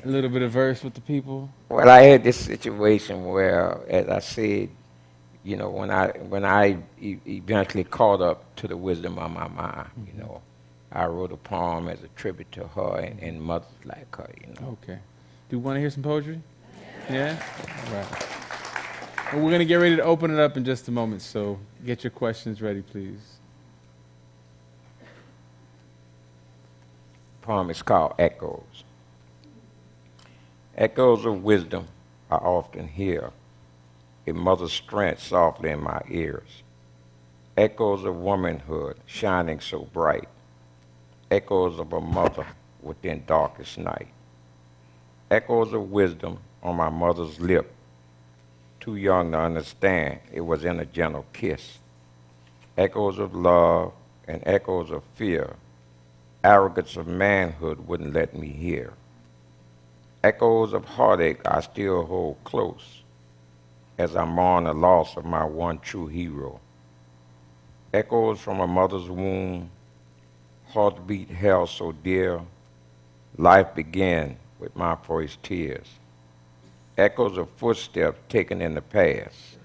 a little bit of verse with the people? Well, I had this situation where, as I said, when I eventually caught up to the wisdom of my mom, I wrote a poem as a tribute to her and mothers like her, Okay. Do you want to hear some poetry? Yeah? All right. Well, we're going to get ready to open it up in just a moment, so get your questions ready, please. The poem is called Echoes. Echoes of wisdom I often hear, a mother's strength softly in my ears. Echoes of womanhood shining so bright. Echoes of a mother within darkest night. Echoes of wisdom on my mother's lip. Too young to understand, it was in a gentle kiss. Echoes of love and echoes of fear. Arrogance of manhood wouldn't let me hear. Echoes of heartache I still hold close as I mourn the loss of my one true hero. Echoes from a mother's womb, heartbeat held so dear, life began with my first tears. Echoes of footsteps taken in the past,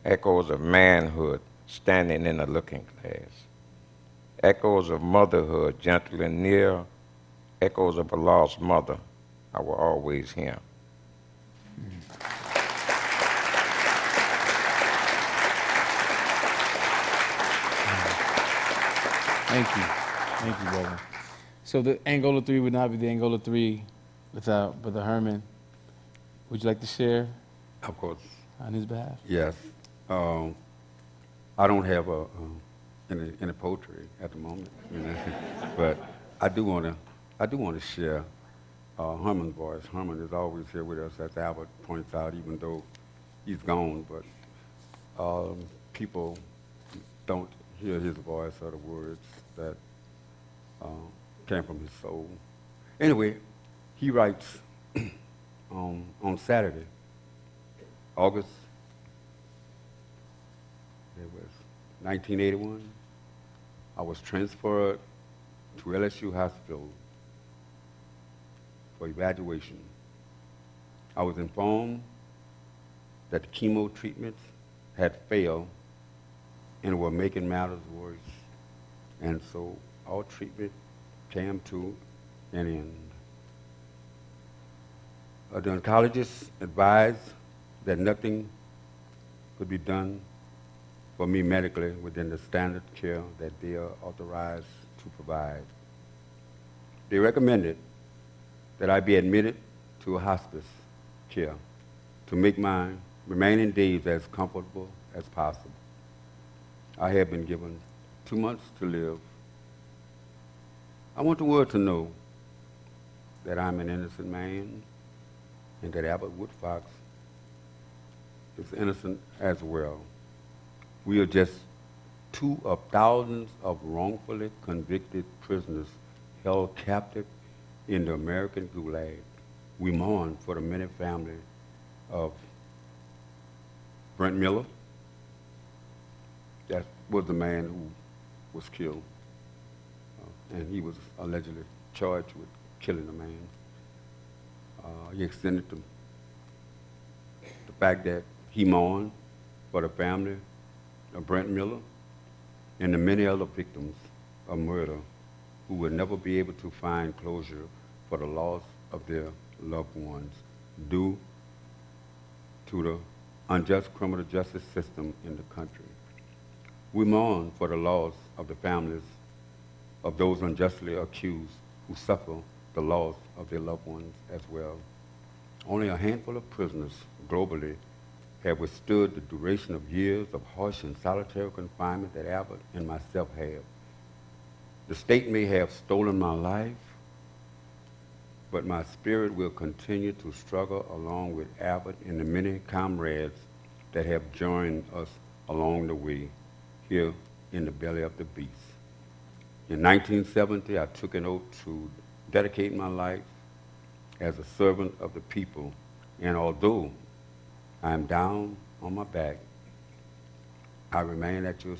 echoes of manhood standing in the looking glass, echoes of motherhood gentle and near, echoes of a lost mother I will always hear. Thank you, brother. So the Angola 3 would not be the Angola 3 without Brother Herman. Would you like to share Of course, on his behalf? yes. I don't have any poetry at the moment, but I do want to share Herman's voice. Herman is always here with us, as Albert points out, even though he's gone. But people don't hear his voice or the words that came from his soul. Anyway, he writes on Saturday, August, it was 1981, I was transferred to LSU Hospital for evaluation. I was informed that the chemo treatments had failed and were making matters worse. And so our treatment came to an end. The oncologist advised that nothing could be done for me medically within the standard care that they are authorized to provide. They recommended that I be admitted to a hospice care to make my remaining days as comfortable as possible. I have been given 2 months to live. I want the world to know that I'm an innocent man and that Albert Woodfox is innocent as well. We are just two of thousands of wrongfully convicted prisoners held captive in the American Gulag. We mourn for the many families of Brent Miller. That was the man who was killed, and he was allegedly charged with killing a man. He extended the fact that he mourned for the family of Brent Miller and the many other victims of murder who will never be able to find closure for the loss of their loved ones due to the unjust criminal justice system in the country. We mourn for the loss of the families of those unjustly accused who suffer the loss of their loved ones as well. Only a handful of prisoners globally have withstood the duration of years of harsh and solitary confinement that Albert and myself have. The state may have stolen my life, but my spirit will continue to struggle along with Albert and the many comrades that have joined us along the way here in the belly of the beast. In 1970, I took an oath to dedicate my life as a servant of the people, and although I am down on my back, I remain at your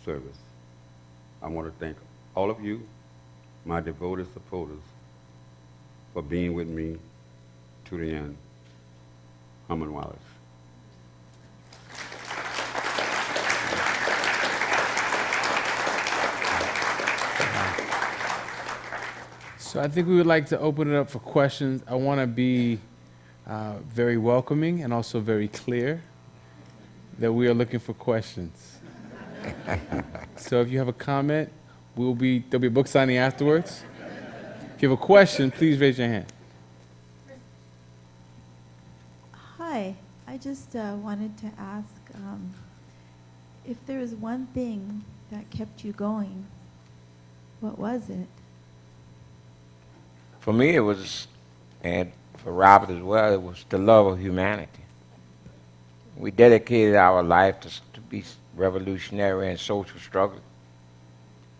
service. I want to thank all of you, my devoted supporters, for being with me to the end. Herman Wallace. So I think we would like to open it up for questions. I want to be very welcoming and also very clear that we are looking for questions. So if you have a comment, there'll be a book signing afterwards. If you have a question, please raise your hand. Hi, I just wanted to ask if there was one thing that kept you going, what was it? For me, it was, and for Robert as well, it was the love of humanity. We dedicated our life to be revolutionary and social struggle.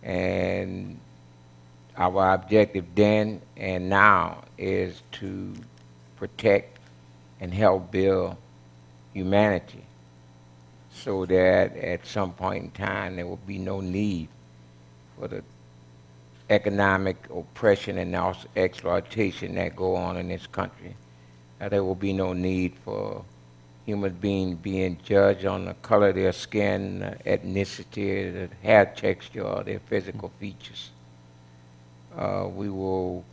And our objective then and now is to protect and help build humanity so that at some point in time there will be no need for the economic oppression and also exploitation that go on in this country. There will be no need for human beings being judged on the color of their skin, ethnicity, the hair texture, or their physical features. We will,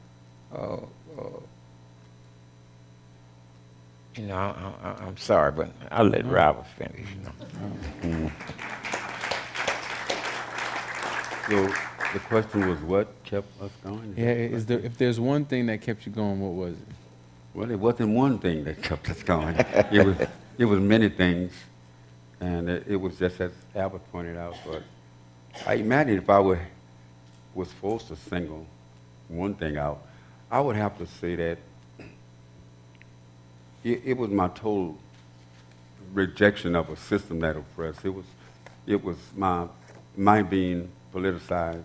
I'm sorry, but I'll let Robert finish. So the question was, what kept us going? Yeah, if there's one thing that kept you going, what was it? Well, it wasn't one thing that kept us going. It was many things, and it was just as Albert pointed out. But I imagine if I was forced to single one thing out, I would have to say that it was my total rejection of a system that oppressed. It was my being politicized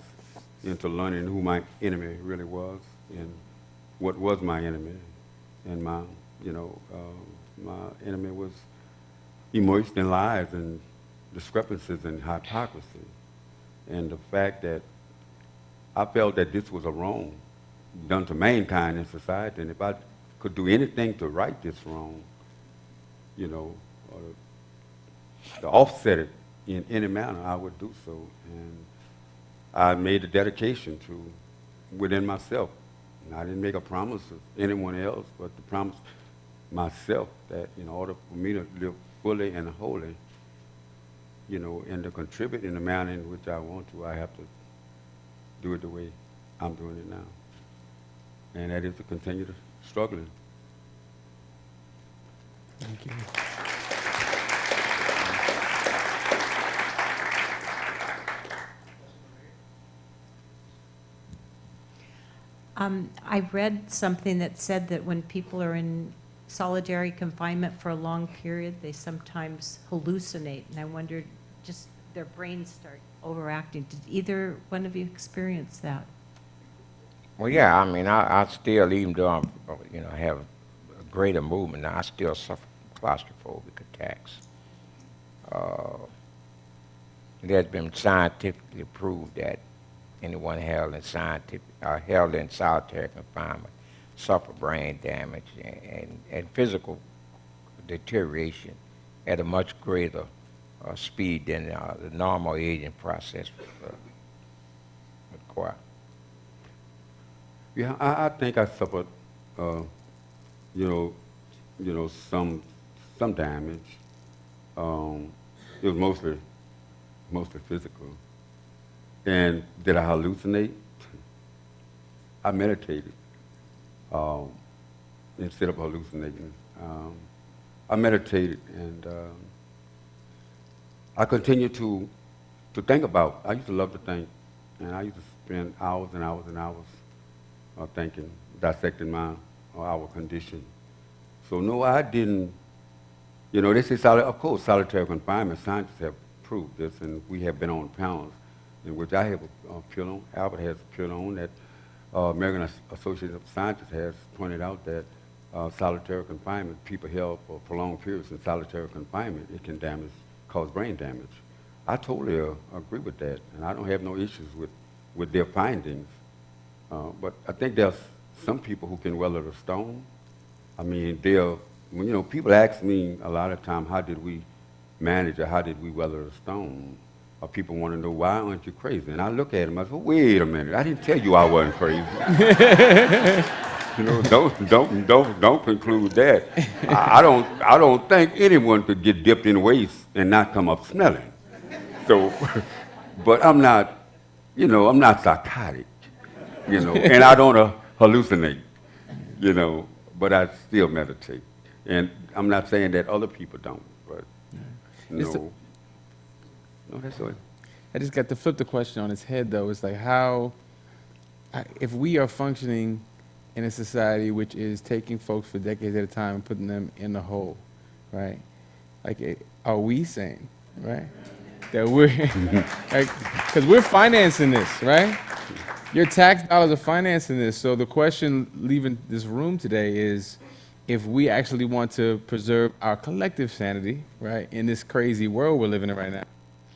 into learning who my enemy really was and what was my enemy. And my enemy was immersed in lies and discrepancies and hypocrisy. And the fact that I felt that this was a wrong done to mankind in society, and if I could do anything to right this wrong, or to offset it in any manner, I would do so. And I made a dedication to within myself. And I didn't make a promise of anyone else, but to promise myself that in order for me to live fully and wholly, and to contribute in the manner in which I want to, I have to do it the way I'm doing it now. And that is to continue to struggling. Thank you. I read something that said that when people are in solitary confinement for a long period, they sometimes hallucinate, and I wondered, just their brains start overacting. Did either one of you experience that? Well, yeah, I mean, I still, even though I have a greater movement now, I still suffer from claustrophobic attacks. It has been scientifically proved that anyone held in solitary confinement suffer brain damage and physical deterioration at a much greater speed than the normal aging process would require. Yeah, I think I suffered, some damage. It was mostly physical. And did I hallucinate? I meditated. instead of hallucinating. I meditated, and I continue to think about. I used to love to think, and I used to spend hours and hours and hours thinking, dissecting our condition. So no, I didn't. You know, this is of course solitary confinement. Scientists have proved this, and we have been on panels in which I have appealed on. Albert has appealed on that. American Association of Scientists has pointed out that solitary confinement, people held for prolonged periods in solitary confinement, it can cause brain damage. I totally agree with that, and I don't have no issues with their findings. But I think there's some people who can weather the storm. I mean, people ask me a lot of times, how did we manage or how did we weather the storm? Or people want to know, why aren't you crazy? And I look at them, I say, wait a minute, I didn't tell you I wasn't crazy. You know, don't conclude that. I don't think anyone could get dipped in waste and not come up smelling. So, but I'm not psychotic, and I don't hallucinate, but I still meditate. And I'm not saying that other people don't, but no. No, that's all. I just got to flip the question on its head, though. It's like if we are functioning in a society which is taking folks for decades at a time and putting them in the hole, right? Like, are we saying, right, that we're, because we're financing this, right? Your tax dollars are financing this. So the question leaving this room today is, if we actually want to preserve our collective sanity, right, in this crazy world we're living in right now,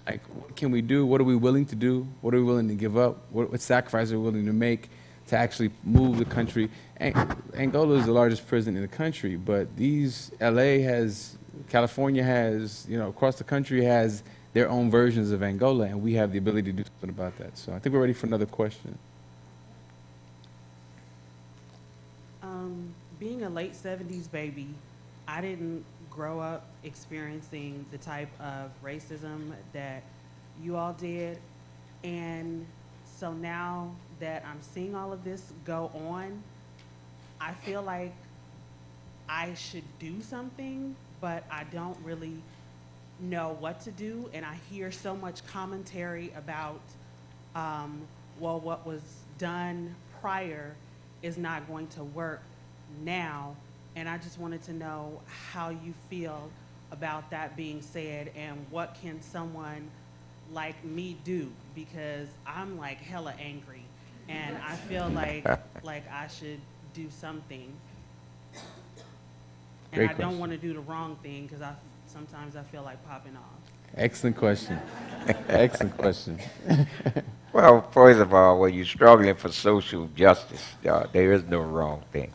like, what can we do? What are we willing to do? What are we willing to give up? What sacrifices are we willing to make to actually move the country? Angola is the largest prison in the country, but LA has, California has, across the country has their own versions of Angola, and we have the ability to do something about that. So I think we're ready for another question. Being a late 70s baby, I didn't grow up experiencing the type of racism that you all did. And so now that I'm seeing all of this go on, I feel like I should do something, but I don't really know what to do. And I hear so much commentary about, what was done prior is not going to work now. And I just wanted to know how you feel about that being said, and what can someone like me do, because I'm like hella angry and I feel like I should do something. And Great I don't question. want to do the wrong thing, because sometimes I feel like popping off. Excellent question. Excellent question. Well, first of all, when you're struggling for social justice, there is no wrong thing.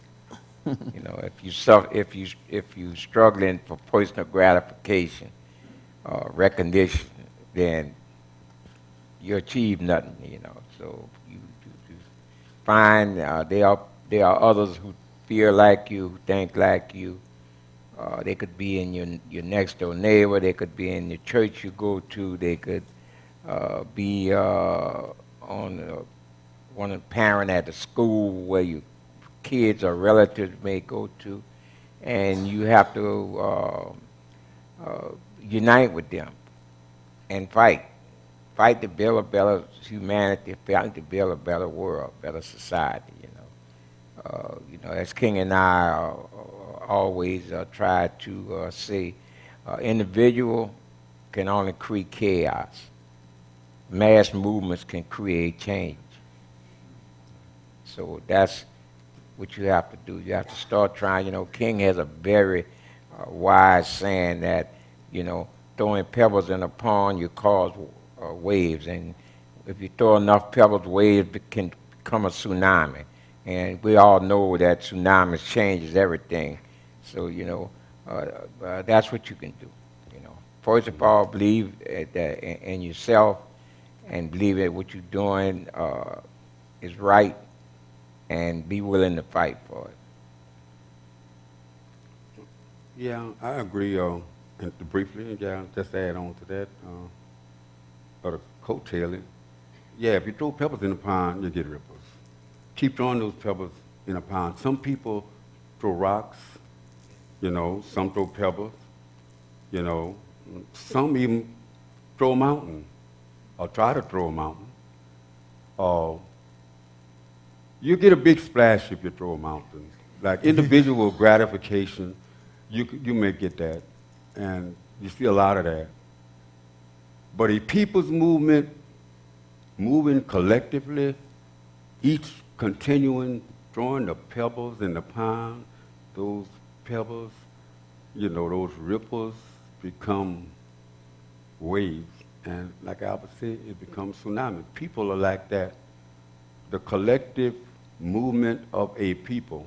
If you're struggling for personal gratification, recognition, then you achieve nothing. So you find there are others who feel like you, who think like you. They could be in your next door neighbor. They could be in the church you go to. They could be on one of the parent at the school where your kids or relatives may go to, and you have to unite with them and fight to build a better humanity, fight to build a better world, better society. As King and I always try to say, individual can only create chaos. Mass movements can create change. So that's what you have to do. You have to start trying. King has a very wise saying that, throwing pebbles in a pond, you cause waves. And if you throw enough pebbles, waves can become a tsunami. And we all know that tsunamis changes everything. So, that's what you can do. First of all, believe in yourself, and believe that what you're doing is right, and be willing to fight for it. Yeah, I agree. And briefly, just add on to that, or to coattail it. Yeah, if you throw pebbles in the pond, you get ripples. Keep throwing those pebbles in a pond. Some people throw rocks, some throw pebbles, some even throw a mountain or try to throw a mountain. You get a big splash if you throw a mountain. Like individual gratification, you may get that, and you see a lot of that. But a people's movement, moving collectively, each continuing, throwing the pebbles in the pond, those pebbles, those ripples become waves. And like Albert said, it becomes tsunami. People are like that. The collective movement of a people.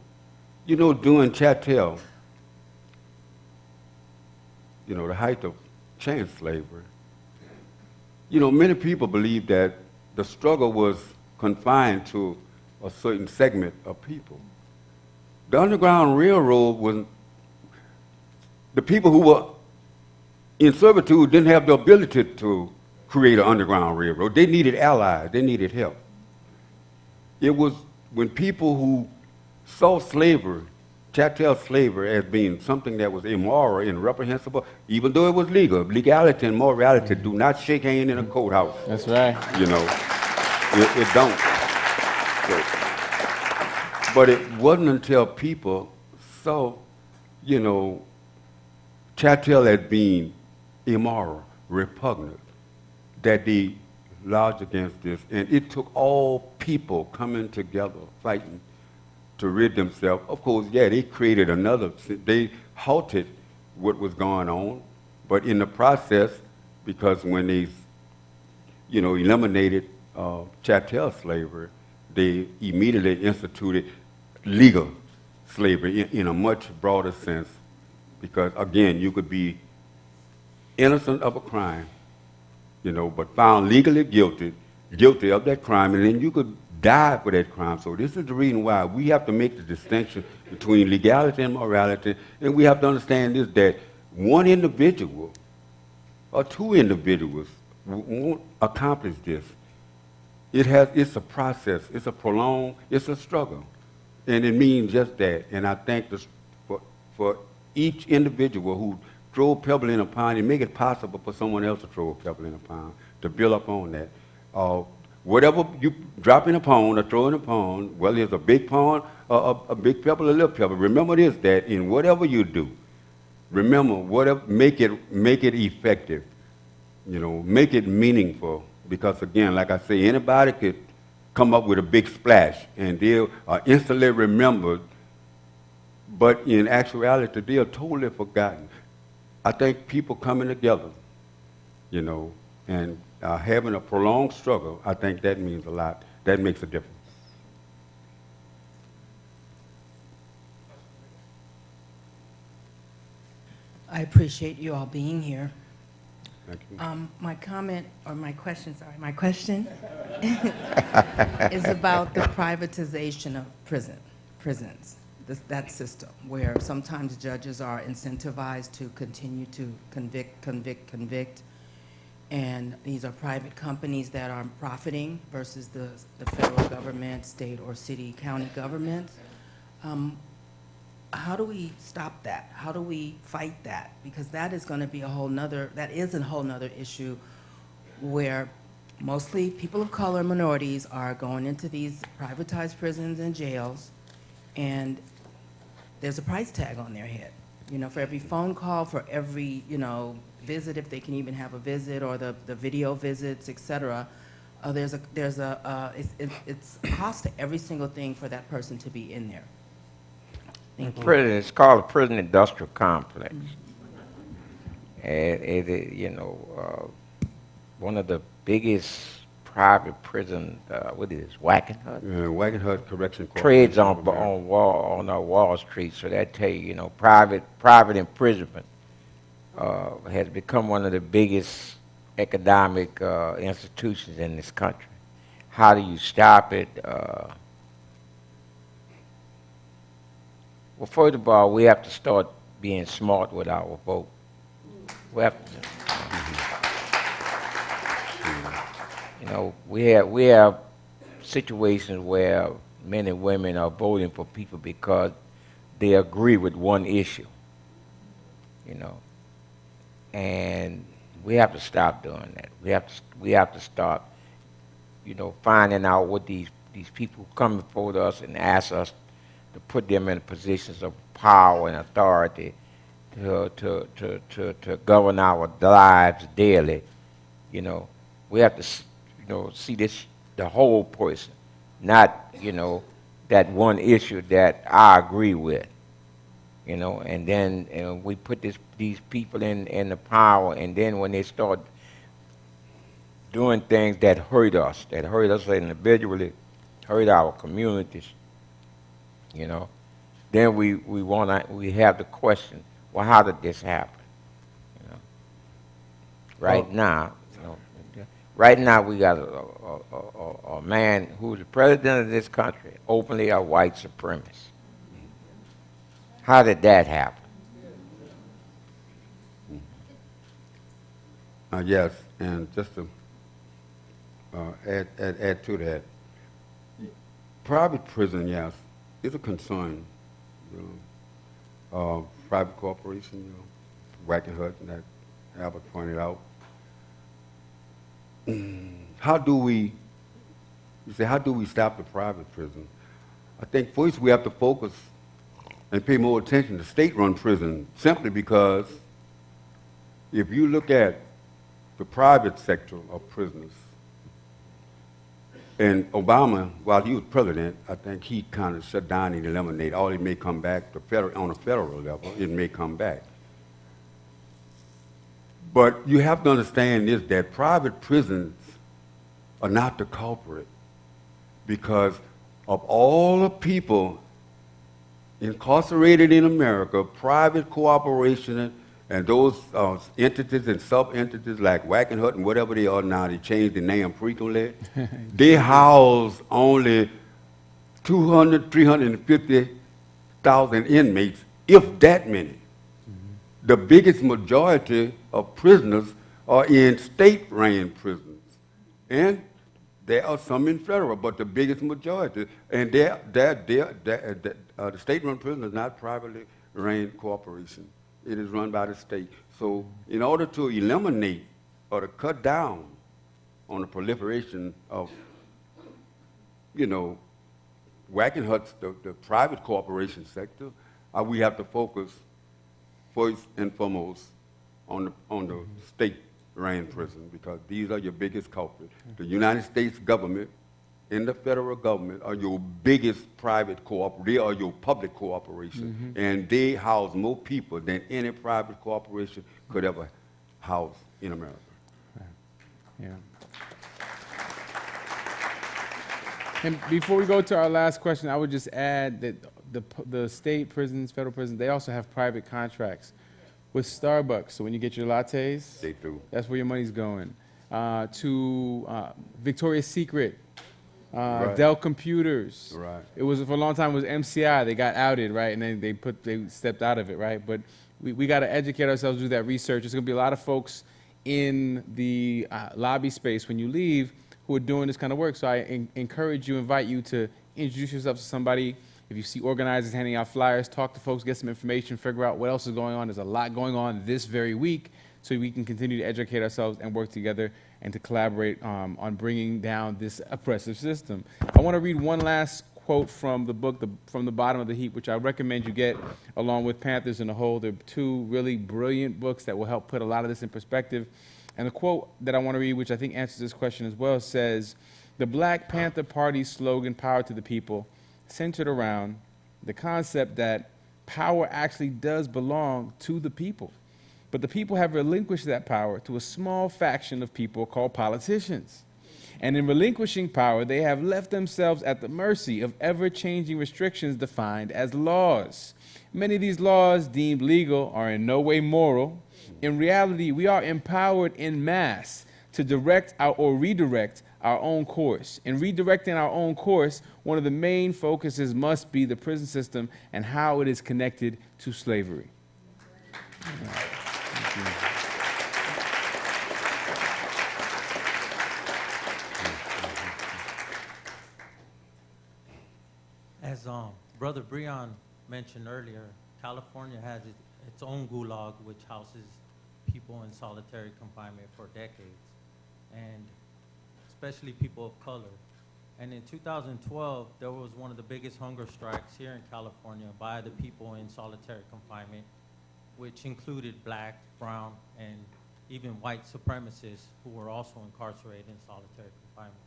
During chattel, the height of chain slavery, many people believe that the struggle was confined to a certain segment of people. The Underground Railroad was, the people who were in servitude didn't have the ability to create an Underground Railroad. They needed allies, they needed help. It was when people who saw slavery, chattel slavery, as being something that was immoral and reprehensible, even though it was legal. Legality and morality do not shake hands in a courthouse. That's right. It don't. But it wasn't until people saw, chattel as being immoral, repugnant, that they lodged against this. And it took all people coming together, fighting to rid themselves. Of course, they created they halted what was going on, but in the process, because when they, eliminated chattel slavery, they immediately instituted legal slavery in a much broader sense, because again, you could be innocent of a crime, but found legally guilty of that crime, and then you could die for that crime. So this is the reason why we have to make the distinction between legality and morality, and we have to understand this, that one individual or two individuals won't accomplish this. It's a process, it's a struggle, and it means just that. And I thank for each individual who throw a pebble in a pond and make it possible for someone else to throw a pebble in a pond, to build up on that. Whatever you drop in a pond or throw in a pond, whether it's a big pond or a big pebble or a little pebble, remember this, that in whatever you do, make it effective, make it meaningful, because again, like I say, anybody could come up with a big splash and they'll instantly remembered, but in actuality, they are totally forgotten. I think people coming together, and having a prolonged struggle, I think that means a lot. That makes a difference. I appreciate you all being here. Thank you. My question is about the privatization of prisons, that system, where sometimes judges are incentivized to continue to convict, and these are private companies that are profiting versus the federal government, state or city, county governments. How do we stop that? How do we fight that? Because that is going to be a whole nother issue where mostly people of color and minorities are going into these privatized prisons and jails, and there's a price tag on their head. For every phone call, for every, visit, if they can even have a visit, or the video visits, et cetera, it's cost to every single thing for that person to be in there. Thank you. It's called a prison industrial complex. And one of the biggest private prison, Wacken Hut? Wacken Hut Correction Trades Corporation. on Wall Street, so that tell you, private imprisonment has become one of the biggest economic institutions in this country. How do you stop it? Well, first of all, we have to start being smart with our vote. We have to, we have situations where men and women are voting for people because they agree with one issue, you know. And we have to stop doing that. We have to start, you know, finding out what these people come before us and ask us to put them in positions of power and authority to govern our lives daily. You know, we have to, you know, see this, the whole person, not, you know, that one issue that I agree with. You know, and then we put these people in the power, and then when they start doing things that hurt us individually, hurt our communities, you know, then we have the question, well, how did this happen? You know, right now we got a man who's the president of this country, openly a white supremacist. How did that happen? Yes, and just to add to that, private prison, yes, is a concern. You know, private corporation, you know, Wackenhut, and that Albert pointed out. How do we stop the private prison? I think first we have to focus and pay more attention to state-run prison, simply because if you look at the private sector of prisoners, and Obama, while he was president, I think he kind of shut down and eliminated, or it may come back on a federal level, it may come back. But you have to understand this, that private prisons are not the culprit, because of all the people incarcerated in America, private cooperation and those entities and sub-entities like Wackenhut and whatever they are now, they change the name frequently, they house only 350,000 inmates, if that many. Mm-hmm. The biggest majority of prisoners are in state-ran prisons. And there are some in federal, but the biggest majority. And the state-run prison is not privately ran corporation. It is run by the state. So in order to eliminate or to cut down on the proliferation of, you know, Wackenhut's, the private corporation sector, we have to focus first and foremost on the state-ran prison, because these are your biggest culprits. The United States government and the federal government are your biggest private they are your public corporation, and they house more people than any private corporation could ever house in America. Right. Yeah. And before we go to our last question, I would just add that the state prisons, federal prisons, they also have private contracts with Starbucks. So when you get your lattes, They do. that's where your money's going. To Victoria's Secret, Right. Dell Computers. Right. It was, for a long time, it was MCI. They got outed, right? And then they stepped out of it, right? But we got to educate ourselves, do that research. There's going to be a lot of folks in the lobby space when you leave who are doing this kind of work. So I invite you to introduce yourself to somebody. If you see organizers handing out flyers, talk to folks, get some information, figure out what else is going on. There's a lot going on this very week, so we can continue to educate ourselves and work together and to collaborate on bringing down this oppressive system. I want to read one last quote from the book, From the Bottom of the Heap, which I recommend you get along with Panthers in the Hole. They're two really brilliant books that will help put a lot of this in perspective. And the quote that I want to read, which I think answers this question as well, says, "The Black Panther Party slogan, Power to the People, centered around the concept that power actually does belong to the people. But the people have relinquished that power to a small faction of people called politicians. And in relinquishing power, they have left themselves at the mercy of ever-changing restrictions defined as laws. Many of these laws deemed legal are in no way moral. In reality, we are empowered en masse to direct or redirect our own course. In redirecting our own course, one of the main focuses must be the prison system and how it is connected to slavery." As Brother Bryonn mentioned earlier, California has its own gulag, which houses people in solitary confinement for decades, and especially people of color. And in 2012, there was one of the biggest hunger strikes here in California by the people in solitary confinement, which included black, brown, and even white supremacists who were also incarcerated in solitary confinement.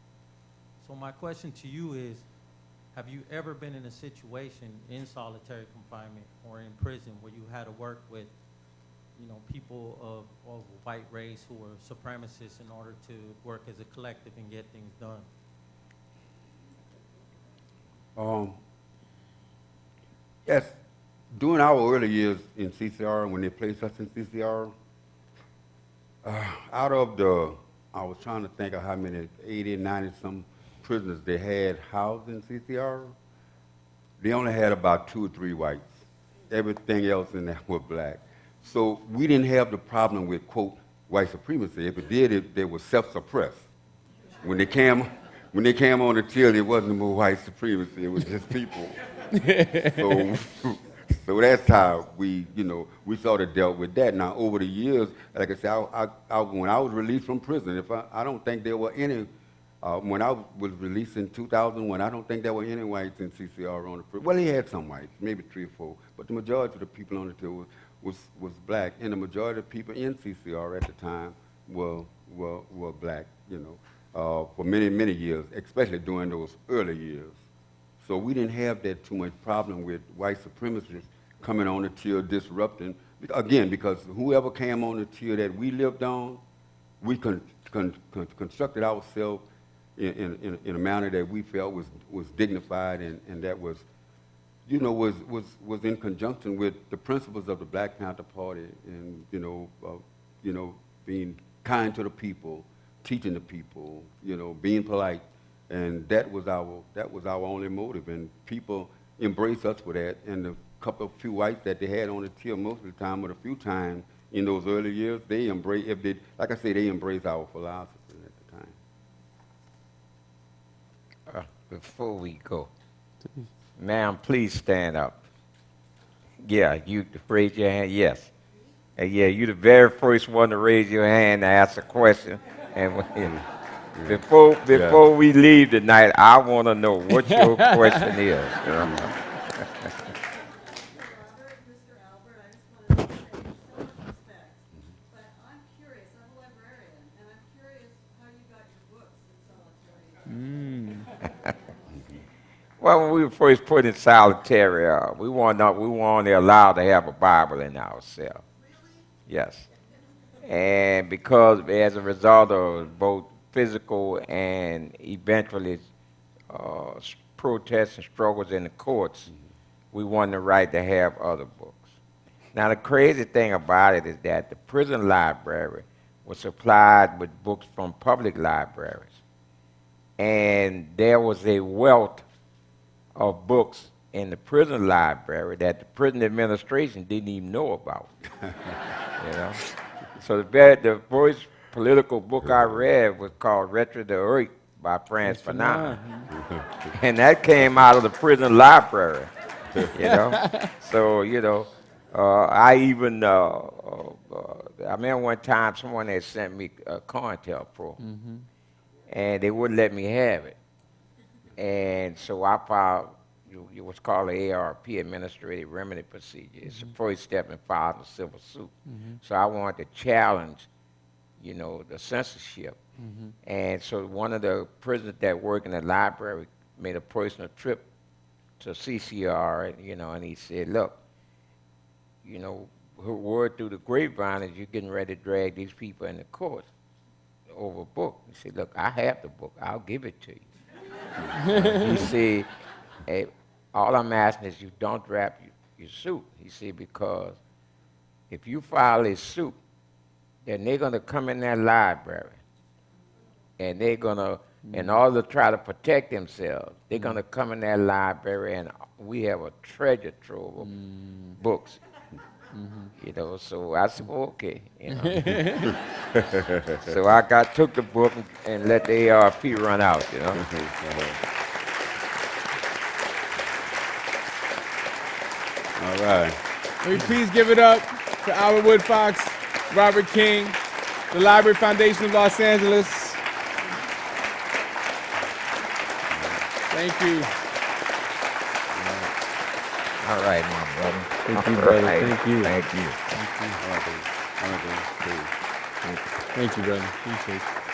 So my question to you is, have you ever been in a situation in solitary confinement or in prison where you had to work with, people of white race who were supremacists in order to work as a collective and get things done? Yes, during our early years in CCR, when they placed us in CCR, out of I was trying to think of how many, 80, 90 some prisoners they had housed in CCR, they only had about 2 or 3 whites. Everything else in there was black. So we didn't have the problem with, quote, white supremacy. If it did, they were self-suppressed. When they came on the till, it wasn't more white supremacy, it was just people. So that's how we sort of dealt with that. Now, over the years, like I said, when I was released from prison, I don't think there were any, when I was released in 2001, I don't think there were any whites in CCR on the prison. Well, they had some whites, maybe 3 or 4, but the majority of the people on the till was black, and the majority of people in CCR at the time were black, for many, many years, especially during those early years. So we didn't have that too much problem with white supremacists coming on the till disrupting. Again, because whoever came on the till that we lived on, we constructed ourselves in a manner that we felt was dignified and that was in conjunction with the principles of the Black Panther Party and being kind to the people, teaching the people, being polite. And that was our only motive, and people embraced us for that. And the few whites that they had on the till most of the time, but a few times in those early years, they embraced. Like I say, they embraced our philosophy at the time. Before we go, ma'am, please stand up. Yeah, you raise your hand. Yes, yeah, you the very first one to raise your hand to ask a question, and. Before we leave tonight, I want to know what your question is. Mr. Albert, I just wanted to say so much respect, but I'm curious. I'm a librarian, and I'm curious how you got your books in solitary. Well, when we were first put in solitary, we weren't only allowed to have a Bible in our cell. Really? Yes, and because as a result of both physical and eventually protests and struggles in the courts, we won the right to have other books. Now, the crazy thing about it is that the prison library was supplied with books from public libraries, and there was a wealth of books in the prison library that the prison administration didn't even know about. So the first political book I read was called Retro de Oeil by Frantz Fanon. And that came out of the prison library, So, I even, I remember one time someone had sent me a COINTELPRO, and they wouldn't let me have it. And so I filed what's called the ARP, Administrative Remedy Procedure. It's the first step in filing a civil suit. So I wanted to challenge the censorship. And so one of the prisoners that work in the library made a personal trip to CCR, and he said, look, her word through the grapevine is you're getting ready to drag these people in the court over a book. He said, look, I have the book. I'll give it to you. He said, hey, all I'm asking is you don't drop your suit. He said, because if you file a suit, then they're going to come in that library, and they're going to, in order to try to protect themselves, they're going to come in that library, and we have a treasure trove of books. So I said, well, okay. So I took the book and let the ARP run out, All right. Will you please give it up for Albert Woodfox, Robert King, the Library Foundation of Los Angeles. Thank you. All right, my brother. Thank you, brother. Thank you. Thank you. Thank you, brother. Appreciate you.